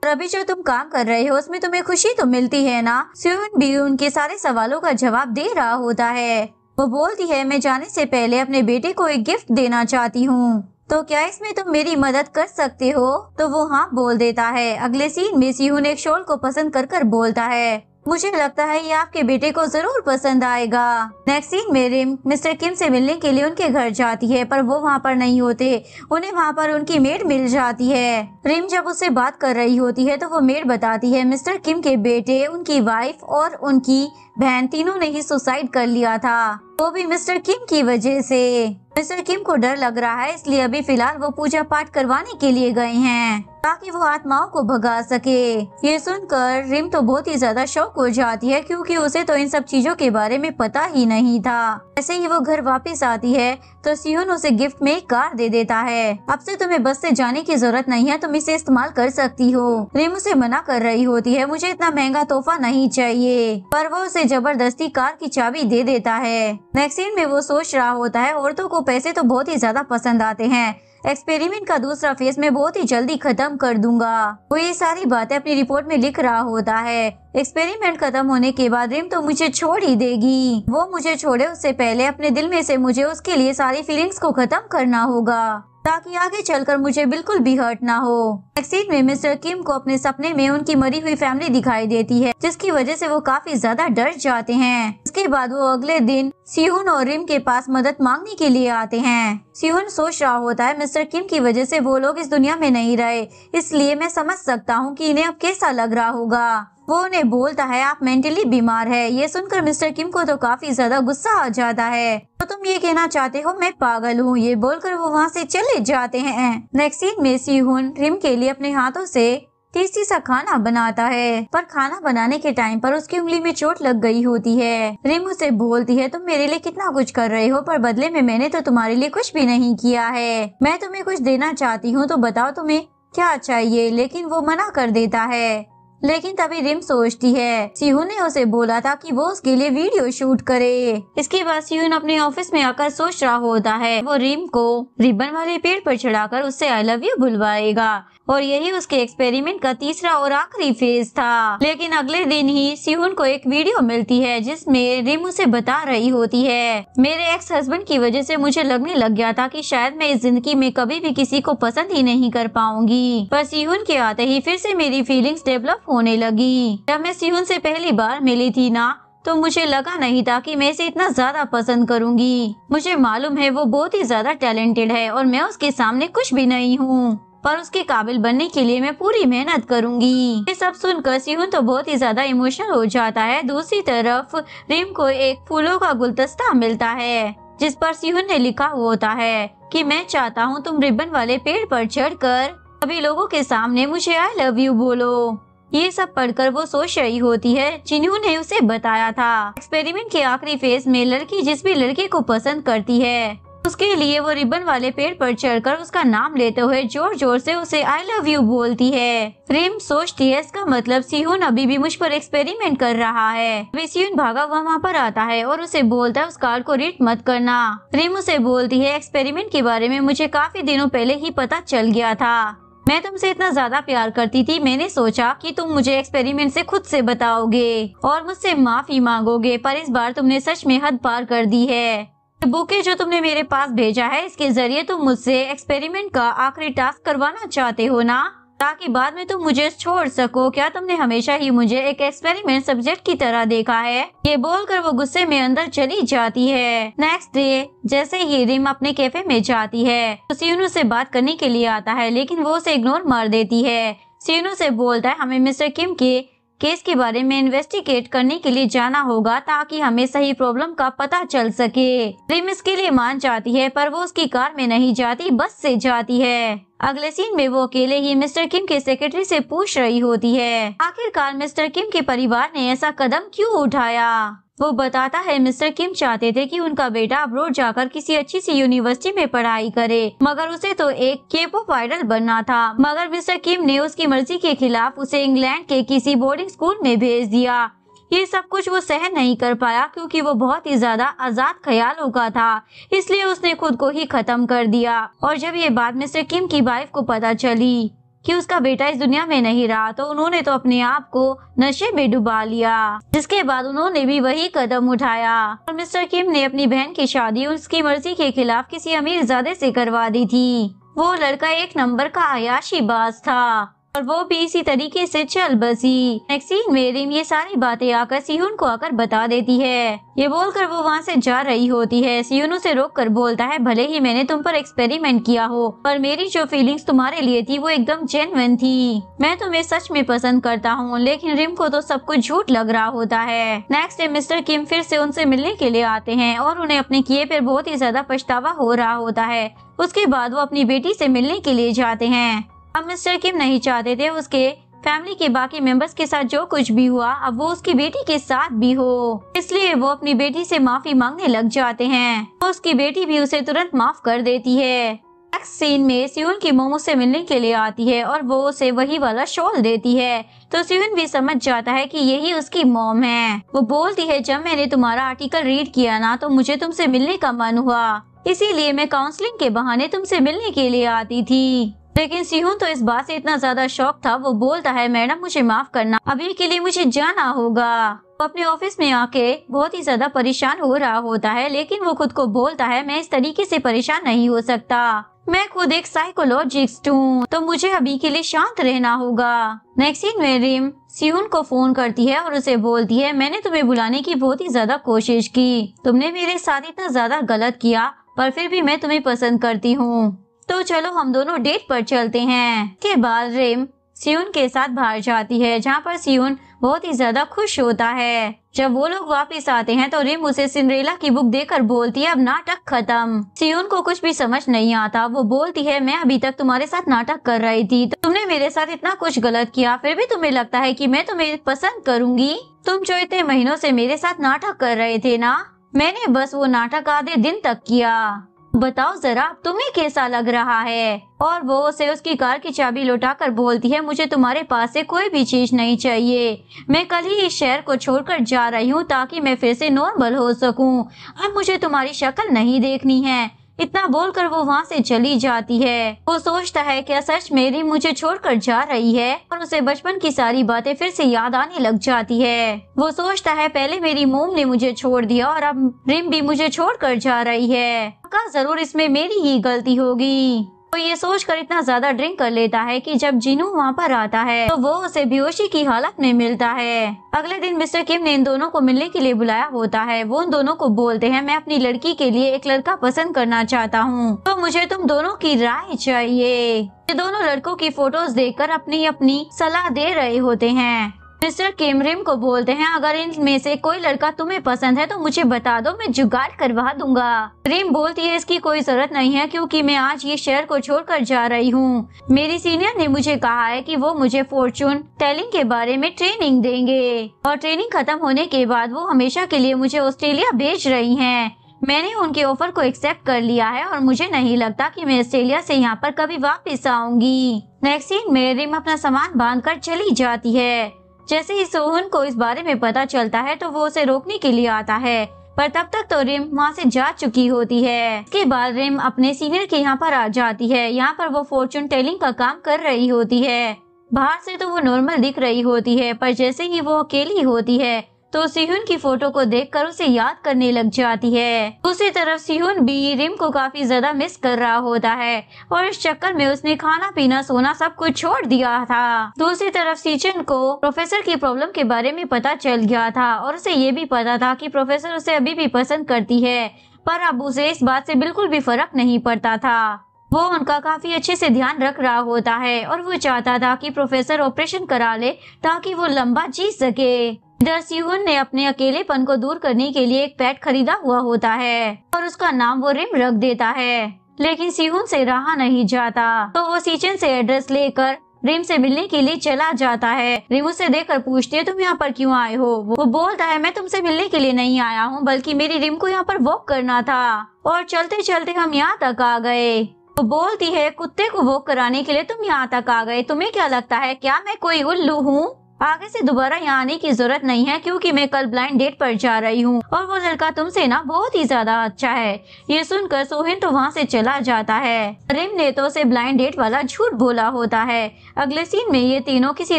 Speaker 1: और अभी जो तुम काम कर रहे हो उसमें तुम्हें खुशी तो मिलती है ना? सियुन भी उनके सारे सवालों का जवाब दे रहा होता है। वो बोलती है मैं जाने से पहले अपने बेटे को एक गिफ्ट देना चाहती हूँ, तो क्या इसमें तुम मेरी मदद कर सकते हो? तो वो हाँ बोल देता है। अगले सीन में सियुन एक शॉल को पसंद कर बोलता है मुझे लगता है ये आपके बेटे को जरूर पसंद आएगा। नेक्स्ट सीन में रिम मिस्टर किम से मिलने के लिए उनके घर जाती है, पर वो वहाँ पर नहीं होते। उन्हें वहाँ पर उनकी मेड मिल जाती है। रिम जब उससे बात कर रही होती है तो वो मेड बताती है मिस्टर किम के बेटे, उनकी वाइफ और उनकी बहन तीनों ने ही सुसाइड कर लिया था, वो भी मिस्टर किम की वजह से। मिस्टर किम को डर लग रहा है, इसलिए अभी फिलहाल वो पूजा पाठ करवाने के लिए गए हैं ताकि वो आत्माओं को भगा सके। ये सुनकर रिम तो बहुत ही ज्यादा शॉक हो जाती है क्योंकि उसे तो इन सब चीजों के बारे में पता ही नहीं था। ऐसे ही वो घर वापस आती है तो सियुन उसे गिफ्ट में एक कार दे देता है। अब से तुम्हें बस से जाने की जरूरत नहीं है, तुम इसे इस्तेमाल कर सकती हो। रिम उसे मना कर रही होती है, मुझे इतना महंगा तोहफा नहीं चाहिए, पर वो उसे जबरदस्ती कार की चाबी दे देता है। नेक्स्ट सीन में वो सोच रहा होता है औरतों को पैसे तो बहुत ही ज्यादा पसंद आते हैं, एक्सपेरिमेंट का दूसरा फेज मैं बहुत ही जल्दी खत्म कर दूंगा। वो ये सारी बातें अपनी रिपोर्ट में लिख रहा होता है। एक्सपेरिमेंट खत्म होने के बाद रिम तो मुझे छोड़ ही देगी। वो मुझे छोड़े उससे पहले अपने दिल में से मुझे उसके लिए सारी फीलिंग्स को खत्म करना होगा ताकि आगे चलकर मुझे बिल्कुल भी हर्ट ना हो। नेक्स्ट सीन में मिस्टर किम को अपने सपने में उनकी मरी हुई फैमिली दिखाई देती है, जिसकी वजह से वो काफी ज्यादा डर जाते हैं। उसके बाद वो अगले दिन सियुन और रिम के पास मदद मांगने के लिए आते हैं। सियुन सोच रहा होता है मिस्टर किम की वजह से वो लोग इस दुनिया में नहीं रहे, इसलिए मैं समझ सकता हूँ कि इन्हें अब कैसा लग रहा होगा। वो उन्हें बोलता है आप मेंटली बीमार है। ये सुनकर मिस्टर किम को तो काफी ज्यादा गुस्सा आ जाता है, तो तुम ये कहना चाहते हो मैं पागल हूँ? ये बोलकर वो वहाँ से चले जाते हैं। नेक्स्ट सीन में सियुन रिम के लिए अपने हाथों से टेस्टी सा खाना बनाता है, पर खाना बनाने के टाइम पर उसकी उंगली में चोट लग गई होती है। रिम उसे बोलती है तुम मेरे लिए कितना कुछ कर रहे हो, पर बदले में मैंने तो तुम्हारे लिए कुछ भी नहीं किया है। मैं तुम्हें कुछ देना चाहती हूँ, तो बताओ तुम्हें क्या चाहिए? लेकिन वो मना कर देता है। लेकिन तभी रिम सोचती है सियुन ने उसे बोला था कि वो उसके लिए वीडियो शूट करे। इसके बाद सियुन अपने ऑफिस में आकर सोच रहा होता है वो रिम को रिबन वाले पेड़ पर चढ़ाकर उससे आई लव यू बुलवाएगा। और यही उसके एक्सपेरिमेंट का तीसरा और आखिरी फेज था। लेकिन अगले दिन ही सिहुन को एक वीडियो मिलती है जिसमें रिम उसे बता रही होती है, मेरे एक्स हस्बैंड की वजह से मुझे लगने लग गया था कि शायद मैं इस जिंदगी में कभी भी किसी को पसंद ही नहीं कर पाऊंगी। पर सिहुन के आते ही फिर से मेरी फीलिंग्स डेवलप होने लगी। जब मैं सिहुन से पहली बार मिली थी ना, तो मुझे लगा नहीं था कि मैं इसे इतना ज्यादा पसंद करूंगी। मुझे मालूम है वो बहुत ही ज्यादा टैलेंटेड है और मैं उसके सामने कुछ भी नहीं हूँ, पर उसके काबिल बनने के लिए मैं पूरी मेहनत करूंगी। ये सब सुनकर सिहुन तो बहुत ही ज्यादा इमोशनल हो जाता है। दूसरी तरफ रिम को एक फूलों का गुलदस्ता मिलता है जिस पर सिहुन ने लिखा होता है कि मैं चाहता हूँ तुम रिबन वाले पेड़ पर चढ़कर सभी लोगों के सामने मुझे आई लव यू बोलो। ये सब पढ़कर वो सोच रही होती है जिन्होंने उसे बताया था। एक्सपेरिमेंट के आखिरी फेज में लड़की जिस भी लड़के को पसंद करती है उसके लिए वो रिबन वाले पेड़ पर चढ़कर उसका नाम लेते हुए जोर जोर से उसे आई लव यू बोलती है। रिम सोचती है इसका मतलब सिहुन अभी भी मुझ पर एक्सपेरिमेंट कर रहा है। अभी सिहुन भागा हुआ वहाँ पर आता है और उसे बोलता है उस कार्ड को रीड मत करना। रिम उसे बोलती है एक्सपेरिमेंट के बारे में मुझे काफी दिनों पहले ही पता चल गया था। मैं तुमसे इतना ज्यादा प्यार करती थी, मैंने सोचा कि तुम मुझे एक्सपेरिमेंट से खुद से बताओगे और मुझसे माफी मांगोगे, पर इस बार तुमने सच में हद पार कर दी है। बुके जो तुमने मेरे पास भेजा है इसके जरिए तुम मुझसे एक्सपेरिमेंट का आखिरी टास्क करवाना चाहते हो ना, ताकि बाद में तुम मुझे छोड़ सको। क्या तुमने हमेशा ही मुझे एक एक्सपेरिमेंट सब्जेक्ट की तरह देखा है? ये बोलकर वो गुस्से में अंदर चली जाती है। नेक्स्ट डे जैसे ही रिम अपने कैफे में जाती है तो सियुन से बात करने के लिए आता है, लेकिन वो उसे इग्नोर मार देती है। सियुन से बोलता है हमें मिस्टर किम के केस के बारे में इन्वेस्टिगेट करने के लिए जाना होगा ताकि हमें सही प्रॉब्लम का पता चल सके। रिम इसके लिए मान जाती है, पर वो उसकी कार में नहीं जाती, बस से जाती है। अगले सीन में वो अकेले ही मिस्टर किम के सेक्रेटरी से पूछ रही होती है आखिरकार मिस्टर किम के परिवार ने ऐसा कदम क्यों उठाया। वो बताता है मिस्टर किम चाहते थे कि उनका बेटा अब्रॉड जाकर किसी अच्छी सी यूनिवर्सिटी में पढ़ाई करे, मगर उसे तो एक के-पॉप आइडल बनना था। मगर मिस्टर किम ने उसकी मर्जी के खिलाफ उसे इंग्लैंड के किसी बोर्डिंग स्कूल में भेज दिया। ये सब कुछ वो सहन नहीं कर पाया क्योंकि वो बहुत ही ज्यादा आजाद ख्यालों का था, इसलिए उसने खुद को ही खत्म कर दिया। और जब ये बात मिस्टर किम की वाइफ को पता चली कि उसका बेटा इस दुनिया में नहीं रहा, तो उन्होंने तो अपने आप को नशे में डुबा लिया, जिसके बाद उन्होंने भी वही कदम उठाया और मिस्टर किम ने अपनी बहन की शादी उसकी मर्जी के खिलाफ किसी अमीरजादे से करवा दी थी। वो लड़का एक नंबर का अयाशीबाज था और वो भी इसी तरीके से चल बसी। नेक्स्ट सीन में रिम ये सारी बातें आकर सिहुन को आकर बता देती है। ये बोलकर वो वहाँ से जा रही होती है। सिहुन उसे रोक कर बोलता है भले ही मैंने तुम पर एक्सपेरिमेंट किया हो, पर मेरी जो फीलिंग्स तुम्हारे लिए थी वो एकदम जेन्युइन थी। मैं तुम्हें सच में पसंद करता हूँ। लेकिन रिम को तो सब कुछ झूठ लग रहा होता है। नेक्स्ट डे मिस्टर किम फिर से उनसे मिलने के लिए आते हैं और उन्हें अपने किए पर बहुत ही ज्यादा पछतावा हो रहा होता है। उसके बाद वो अपनी बेटी से मिलने के लिए जाते हैं। अब मिस्टर किम नहीं चाहते थे उसके फैमिली के बाकी मेंबर्स के साथ जो कुछ भी हुआ अब वो उसकी बेटी के साथ भी हो, इसलिए वो अपनी बेटी से माफी मांगने लग जाते हैं। तो उसकी बेटी भी उसे तुरंत माफ कर देती है। नेक्स्ट सीन में सियुन की मोमो से मिलने के लिए आती है और वो उसे वही वाला शॉल देती है, तो सियुन भी समझ जाता है कि यही उसकी मॉम है। वो बोलती है जब मैंने तुम्हारा आर्टिकल रीड किया ना तो मुझे तुमसे मिलने का मन हुआ, इसीलिए मैं काउंसलिंग के बहाने तुमसे मिलने के लिए आती थी। लेकिन सिहुन तो इस बात से इतना ज्यादा शॉक था, वो बोलता है मैडम मुझे माफ करना, अभी के लिए मुझे जाना होगा। वो अपने ऑफिस में आके बहुत ही ज्यादा परेशान हो रहा होता है, लेकिन वो खुद को बोलता है मैं इस तरीके से परेशान नहीं हो सकता, मैं खुद एक साइकोलॉजिस्ट हूँ, तो मुझे अभी के लिए शांत रहना होगा। नेक्स्ट सीन में रिम सिहुन को फोन करती है और उसे बोलती है मैंने तुम्हें बुलाने की बहुत ही ज्यादा कोशिश की, तुमने मेरे साथ इतना ज्यादा गलत किया, पर फिर भी मैं तुम्हें पसंद करती हूँ, तो चलो हम दोनों डेट पर चलते हैं। के बाद रिम सियुन के साथ बाहर जाती है, जहाँ पर सियुन बहुत ही ज्यादा खुश होता है। जब वो लोग वापस आते हैं तो रिम उसे सिंड्रेला की बुक देकर बोलती है अब नाटक खत्म। सियुन को कुछ भी समझ नहीं आता। वो बोलती है मैं अभी तक तुम्हारे साथ नाटक कर रही थी, तुमने मेरे साथ इतना कुछ गलत किया, फिर भी तुम्हें लगता है कि मैं तुम्हें पसंद करूंगी। तुम जो इतने महीनों से मेरे साथ नाटक कर रहे थे ना, मैंने बस वो नाटक आधे दिन तक किया, बताओ जरा तुम्हें कैसा लग रहा है। और वो उसे उसकी कार की चाबी लौटाकर बोलती है मुझे तुम्हारे पास से कोई भी चीज नहीं चाहिए, मैं कल ही इस शहर को छोड़कर जा रही हूँ ताकि मैं फिर से नॉर्मल हो सकूं। अब मुझे तुम्हारी शक्ल नहीं देखनी है, इतना बोलकर वो वहाँ से चली जाती है। वो सोचता है क्या सच में रिम मुझे छोड़कर जा रही है, और उसे बचपन की सारी बातें फिर से याद आने लग जाती है। वो सोचता है पहले मेरी मोम ने मुझे छोड़ दिया और अब रिम भी मुझे छोड़कर जा रही है, पक्का जरूर इसमें मेरी ही गलती होगी। वो ये सोचकर इतना ज्यादा ड्रिंक कर लेता है कि जब जिनू वहाँ पर आता है तो वो उसे बेहोशी की हालत में मिलता है। अगले दिन मिस्टर किम ने इन दोनों को मिलने के लिए बुलाया होता है। वो उन दोनों को बोलते हैं मैं अपनी लड़की के लिए एक लड़का पसंद करना चाहता हूँ, तो मुझे तुम दोनों की राय चाहिए। ये दोनों लड़कों की फोटोज देखकर अपनी अपनी सलाह दे रहे होते हैं। मिस्टर किम रिम को बोलते हैं अगर इनमें से कोई लड़का तुम्हें पसंद है तो मुझे बता दो, मैं जुगाड़ करवा दूंगा। रिम बोलती है इसकी कोई जरूरत नहीं है क्योंकि मैं आज ये शहर को छोड़कर जा रही हूँ। मेरी सीनियर ने मुझे कहा है कि वो मुझे फॉर्चून टेलिंग के बारे में ट्रेनिंग देंगे और ट्रेनिंग खत्म होने के बाद वो हमेशा के लिए मुझे ऑस्ट्रेलिया भेज रही है। मैंने उनके ऑफर को एक्सेप्ट कर लिया है और मुझे नहीं लगता कि मैं ऑस्ट्रेलिया से यहाँ पर कभी वापस आऊंगी। नेक्स्ट सीन में रिम अपना सामान बांधकर चली जाती है। जैसे ही सोहन को इस बारे में पता चलता है तो वो उसे रोकने के लिए आता है, पर तब तक तो रिम वहाँ से जा चुकी होती है। इसके बाद रिम अपने सीनियर के यहाँ पर आ जाती है। यहाँ पर वो फॉर्चून टेलिंग का काम कर रही होती है। बाहर से तो वो नॉर्मल दिख रही होती है, पर जैसे ही वो अकेली होती है तो सिहुन की फोटो को देखकर उसे याद करने लग जाती है। दूसरी तरफ सिहुन भी रिम को काफी ज्यादा मिस कर रहा होता है और इस चक्कर में उसने खाना पीना सोना सब कुछ छोड़ दिया था। दूसरी तरफ सीचन को प्रोफेसर की प्रॉब्लम के बारे में पता चल गया था और उसे ये भी पता था कि प्रोफेसर उसे अभी भी पसंद करती है, पर अब उसे इस बात से बिल्कुल भी फर्क नहीं पड़ता था। वो उनका काफी अच्छे से ध्यान रख रहा होता है और वो चाहता था कि प्रोफेसर ऑपरेशन करा ले ताकि वो लंबा जी सके। इधर सिहुन ने अपने अकेलेपन को दूर करने के लिए एक पेट खरीदा हुआ होता है और उसका नाम वो रिम रख देता है, लेकिन सिहुन से रहा नहीं जाता तो वो सीचन से एड्रेस लेकर रिम से मिलने के लिए चला जाता है। रिम उसे देखकर पूछती है तुम यहाँ पर क्यों आए हो? वो बोलता है मैं तुमसे मिलने के लिए नहीं आया हूँ, बल्कि मेरी रिम को यहाँ पर वॉक करना था और चलते चलते हम यहाँ तक आ गए। वो बोलती है कुत्ते को वॉक कराने के लिए तुम यहाँ तक आ गए, तुम्हें क्या लगता है क्या मैं कोई उल्लू हूँ? आगे से दोबारा यहाँ आने की जरूरत नहीं है क्योंकि मैं कल ब्लाइंड डेट पर जा रही हूँ और वो लड़का तुमसे ना बहुत ही ज्यादा अच्छा है। ये सुनकर सोहिन तो वहाँ से चला जाता है। रिम ने तो उसे ब्लाइंड डेट वाला झूठ बोला होता है। अगले सीन में ये तीनों किसी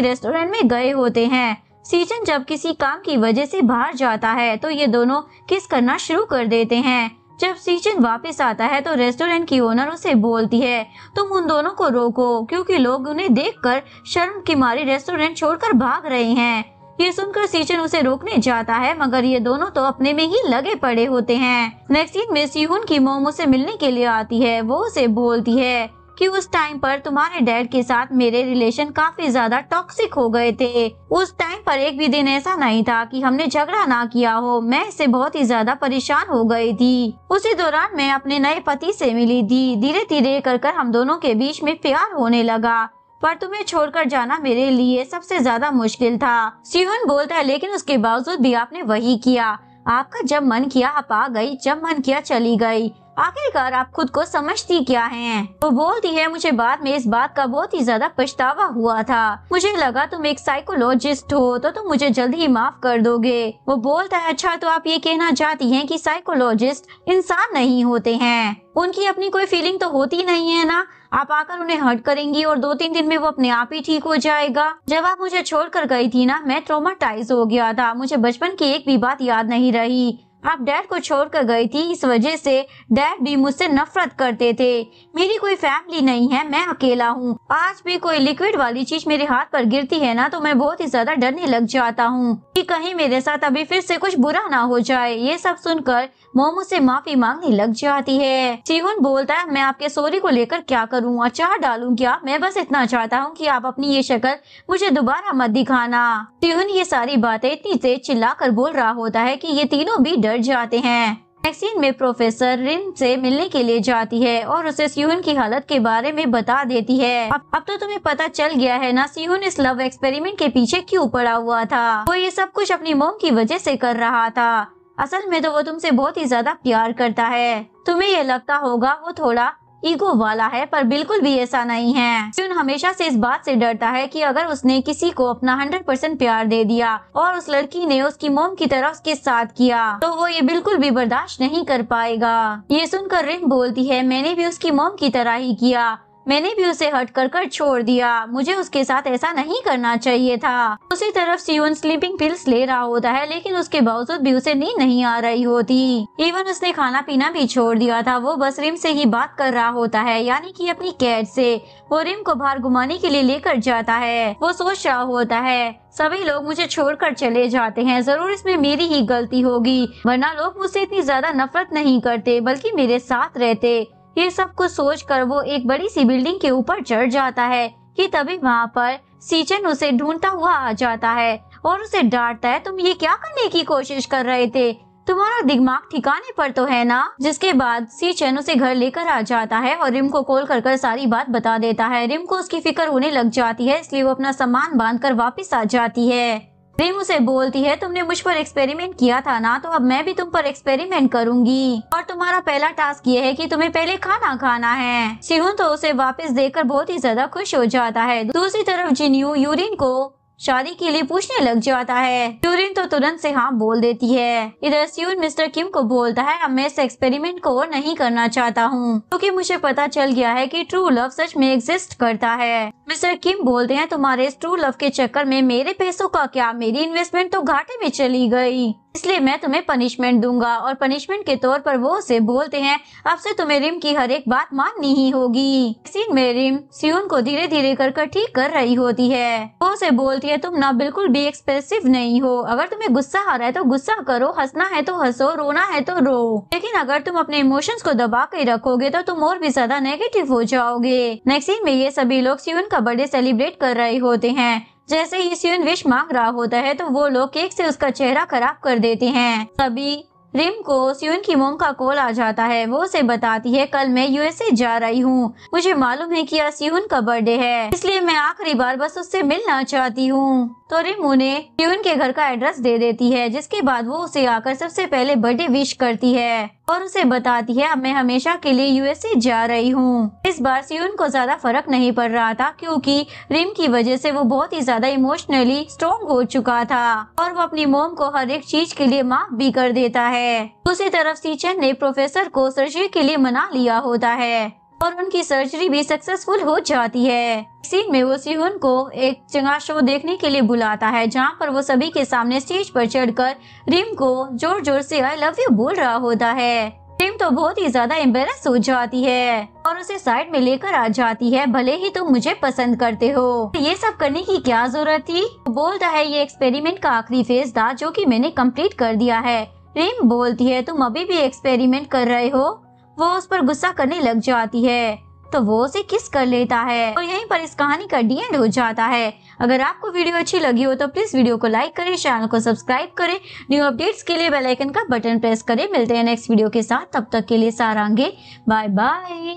Speaker 1: रेस्टोरेंट में गए होते हैं। सीजन जब किसी काम की वजह से बाहर जाता है तो ये दोनों किस करना शुरू कर देते हैं। जब सीजन वापस आता है तो रेस्टोरेंट की ओनर उसे बोलती है तुम उन दोनों को रोको क्योंकि लोग उन्हें देखकर शर्म की मारी रेस्टोरेंट छोड़कर भाग रहे हैं। ये सुनकर सीजन उसे रोकने जाता है मगर ये दोनों तो अपने में ही लगे पड़े होते हैं। नेक्स्ट सीन में सिहुन की मोम उसे मिलने के लिए आती है। वो उसे बोलती है कि उस टाइम पर तुम्हारे डैड के साथ मेरे रिलेशन काफी ज्यादा टॉक्सिक हो गए थे। उस टाइम पर एक भी दिन ऐसा नहीं था कि हमने झगड़ा ना किया हो। मैं इससे बहुत ही ज्यादा परेशान हो गई थी। उसी दौरान मैं अपने नए पति से मिली थी। धीरे धीरे कर हम दोनों के बीच में प्यार होने लगा, पर तुम्हें छोड़कर जाना मेरे लिए सबसे ज्यादा मुश्किल था। सिहुन बोलता है लेकिन उसके बावजूद भी आपने वही किया। आपका जब मन किया आप आ गई, जब मन किया चली गई। आखिरकार आप खुद को समझती क्या हैं? वो बोलती है मुझे बाद में इस बात का बहुत ही ज्यादा पछतावा हुआ था। मुझे लगा तुम एक साइकोलॉजिस्ट हो तो तुम मुझे जल्द ही माफ कर दोगे। वो बोलता है अच्छा तो आप ये कहना चाहती हैं कि साइकोलॉजिस्ट इंसान नहीं होते हैं, उनकी अपनी कोई फीलिंग तो होती नहीं है ना? आप आकर उन्हें हर्ट करेंगी और 2-3 दिन में वो अपने आप ही ठीक हो जाएगा। जब आप मुझे छोड़कर गई थी ना मैं ट्रॉमाटाइज हो गया था। मुझे बचपन की एक भी बात याद नहीं रही। आप डैड को छोड़कर गई थी, इस वजह से डैड भी मुझसे नफरत करते थे। मेरी कोई फैमिली नहीं है, मैं अकेला हूँ। आज भी कोई लिक्विड वाली चीज मेरे हाथ पर गिरती है ना तो मैं बहुत ही ज्यादा डरने लग जाता हूँ कि कहीं मेरे साथ अभी फिर से कुछ बुरा ना हो जाए। ये सब सुनकर मोम से माफी मांगने लग जाती है। सिहुन बोलता है मैं आपके सॉरी को लेकर क्या करूँ, अचार डालूं क्या? मैं बस इतना चाहता हूँ कि आप अपनी ये शक्ल मुझे दोबारा मत दिखाना। सिहुन ये सारी बातें इतनी तेज चिल्लाकर बोल रहा होता है कि ये तीनों भी डर जाते हैं। नेक्स्ट सीन में प्रोफेसर रिम से मिलने के लिए जाती है और उसे सिहुन की हालत के बारे में बता देती है। अब तो तुम्हें पता चल गया है ना सिहुन इस लव एक्सपेरिमेंट के पीछे क्यों पड़ा हुआ था। वो ये सब कुछ अपनी मोम की वजह से कर रहा था। असल में तो वो तुमसे बहुत ही ज्यादा प्यार करता है। तुम्हें ये लगता होगा वो थोड़ा ईगो वाला है, पर बिल्कुल भी ऐसा नहीं है। सियोन हमेशा से इस बात से डरता है कि अगर उसने किसी को अपना 100% प्यार दे दिया और उस लड़की ने उसकी मॉम की तरह उसके साथ किया तो वो ये बिल्कुल भी बर्दाश्त नहीं कर पाएगा। ये सुनकर रिम बोलती है, मैंने भी उसकी मॉम की तरह ही किया, मैंने भी उसे हट कर छोड़ दिया, मुझे उसके साथ ऐसा नहीं करना चाहिए था। उसी तरफ सियोन स्लीपिंग पिल्स ले रहा होता है, लेकिन उसके बावजूद भी उसे नींद नहीं आ रही होती। इवन उसने खाना पीना भी छोड़ दिया था, वो बस रिम से ही बात कर रहा होता है, यानी कि अपनी कैट से। वो रिम को बाहर घुमाने के लिए लेकर जाता है। वो सोच रहा होता है, सभी लोग मुझे छोड़कर चले जाते हैं, जरूर इसमें मेरी ही गलती होगी, वरना लोग मुझसे इतनी ज्यादा नफरत नहीं करते बल्कि मेरे साथ रहते। ये सब कुछ सोचकर वो एक बड़ी सी बिल्डिंग के ऊपर चढ़ जाता है कि तभी वहाँ पर सीचन उसे ढूंढता हुआ आ जाता है और उसे डांटता है, तुम ये क्या करने की कोशिश कर रहे थे, तुम्हारा दिमाग ठिकाने पर तो है ना। जिसके बाद सीचन उसे घर लेकर आ जाता है और रिम को कॉल कर सारी बात बता देता है। रिम को उसकी फिक्र होने लग जाती है, इसलिए वो अपना सामान बांधकर वापस आ जाती है। रिम उसे बोलती है, तुमने मुझ पर एक्सपेरिमेंट किया था ना, तो अब मैं भी तुम पर एक्सपेरिमेंट करूंगी और तुम्हारा पहला टास्क ये है कि तुम्हें पहले खाना खाना है। सिहोन तो उसे वापस देखकर बहुत ही ज्यादा खुश हो जाता है। दूसरी तरफ जिन्यू यूरिन को शादी के लिए पूछने लग जाता है। यूरिन तो तुरंत से हाँ बोल देती है। इधर सियोन मिस्टर किम को बोलता है, अब मैं इस एक्सपेरिमेंट को और नहीं करना चाहता हूँ, क्योंकि मुझे पता चल गया है कि ट्रू लव सच में एग्जिस्ट करता है। मिस्टर किम बोलते हैं, तुम्हारे इस ट्रू लव के चक्कर में मेरे पैसों का क्या, मेरी इन्वेस्टमेंट तो घाटे में चली गई, इसलिए मैं तुम्हें पनिशमेंट दूंगा। और पनिशमेंट के तौर पर वो उसे बोलते हैं, अब से तुम्हें रिम की हर एक बात माननी ही होगी। सीन में रिम सियोन को धीरे धीरे कर ठीक कर रही होती है। वो उसे बोलती है, तुम ना बिल्कुल भी एक्सप्रेसिव नहीं हो, अगर तुम्हें गुस्सा आ रहा है तो गुस्सा करो, हंसना है तो हंसो, रोना है तो रो, लेकिन अगर तुम अपने इमोशंस को दबा कर रखोगे तो तुम और भी ज्यादा नेगेटिव हो जाओगे। नेक्स्ट सीन में ये सभी लोग सियोन का बर्थडे सेलिब्रेट कर रहे होते हैं। जैसे ही सियोन विश मांग रहा होता है तो वो लोग केक से उसका चेहरा खराब कर देते हैं। तभी रिम को सियोन की मॉम का कॉल आ जाता है। वो उसे बताती है, कल मैं यूएसए जा रही हूँ, मुझे मालूम है कि आज सियोन का बर्थडे है, इसलिए मैं आखिरी बार बस उससे मिलना चाहती हूँ। तो रिम उन्हें सियोन के घर का एड्रेस दे देती है, जिसके बाद वो उसे आकर सबसे पहले बर्थडे विश करती है और उसे बताती है, अब मैं हमेशा के लिए यूएसए जा रही हूँ। इस बार सियोन को ज्यादा फर्क नहीं पड़ रहा था, क्योंकि रिम की वजह से वो बहुत ही ज्यादा इमोशनली स्ट्रॉन्ग हो चुका था और वो अपनी मॉम को हर एक चीज के लिए माफ भी कर देता है। दूसरी तरफ सीचन ने प्रोफेसर को सर्जरी के लिए मना लिया होता है और उनकी सर्जरी भी सक्सेसफुल हो जाती है। सीन में वो सियोन को एक चंगा शो देखने के लिए बुलाता है, जहाँ पर वो सभी के सामने स्टेज पर चढ़कर रिम को जोर जोर से आई लव यू बोल रहा होता है। रिम तो बहुत ही ज्यादा एम्बेरस हो जाती है और उसे साइड में लेकर आ जाती है, भले ही तुम मुझे पसंद करते हो, ये सब करने की क्या जरूरत थी। बोलता है, ये एक्सपेरिमेंट का आखिरी फेज था जो कि मैंने कंप्लीट कर दिया है। रिम बोलती है, तुम अभी भी एक्सपेरिमेंट कर रहे हो। वो उस पर गुस्सा करने लग जाती है तो वो उसे किस कर लेता है और यहीं पर इस कहानी का डी एंड हो जाता है। अगर आपको वीडियो अच्छी लगी हो तो प्लीज वीडियो को लाइक करें, चैनल को सब्सक्राइब करें, न्यू अपडेट्स के लिए बेल आइकन का बटन प्रेस करें। मिलते हैं नेक्स्ट वीडियो के साथ, तब तक के लिए सारांगे, बाय बाय।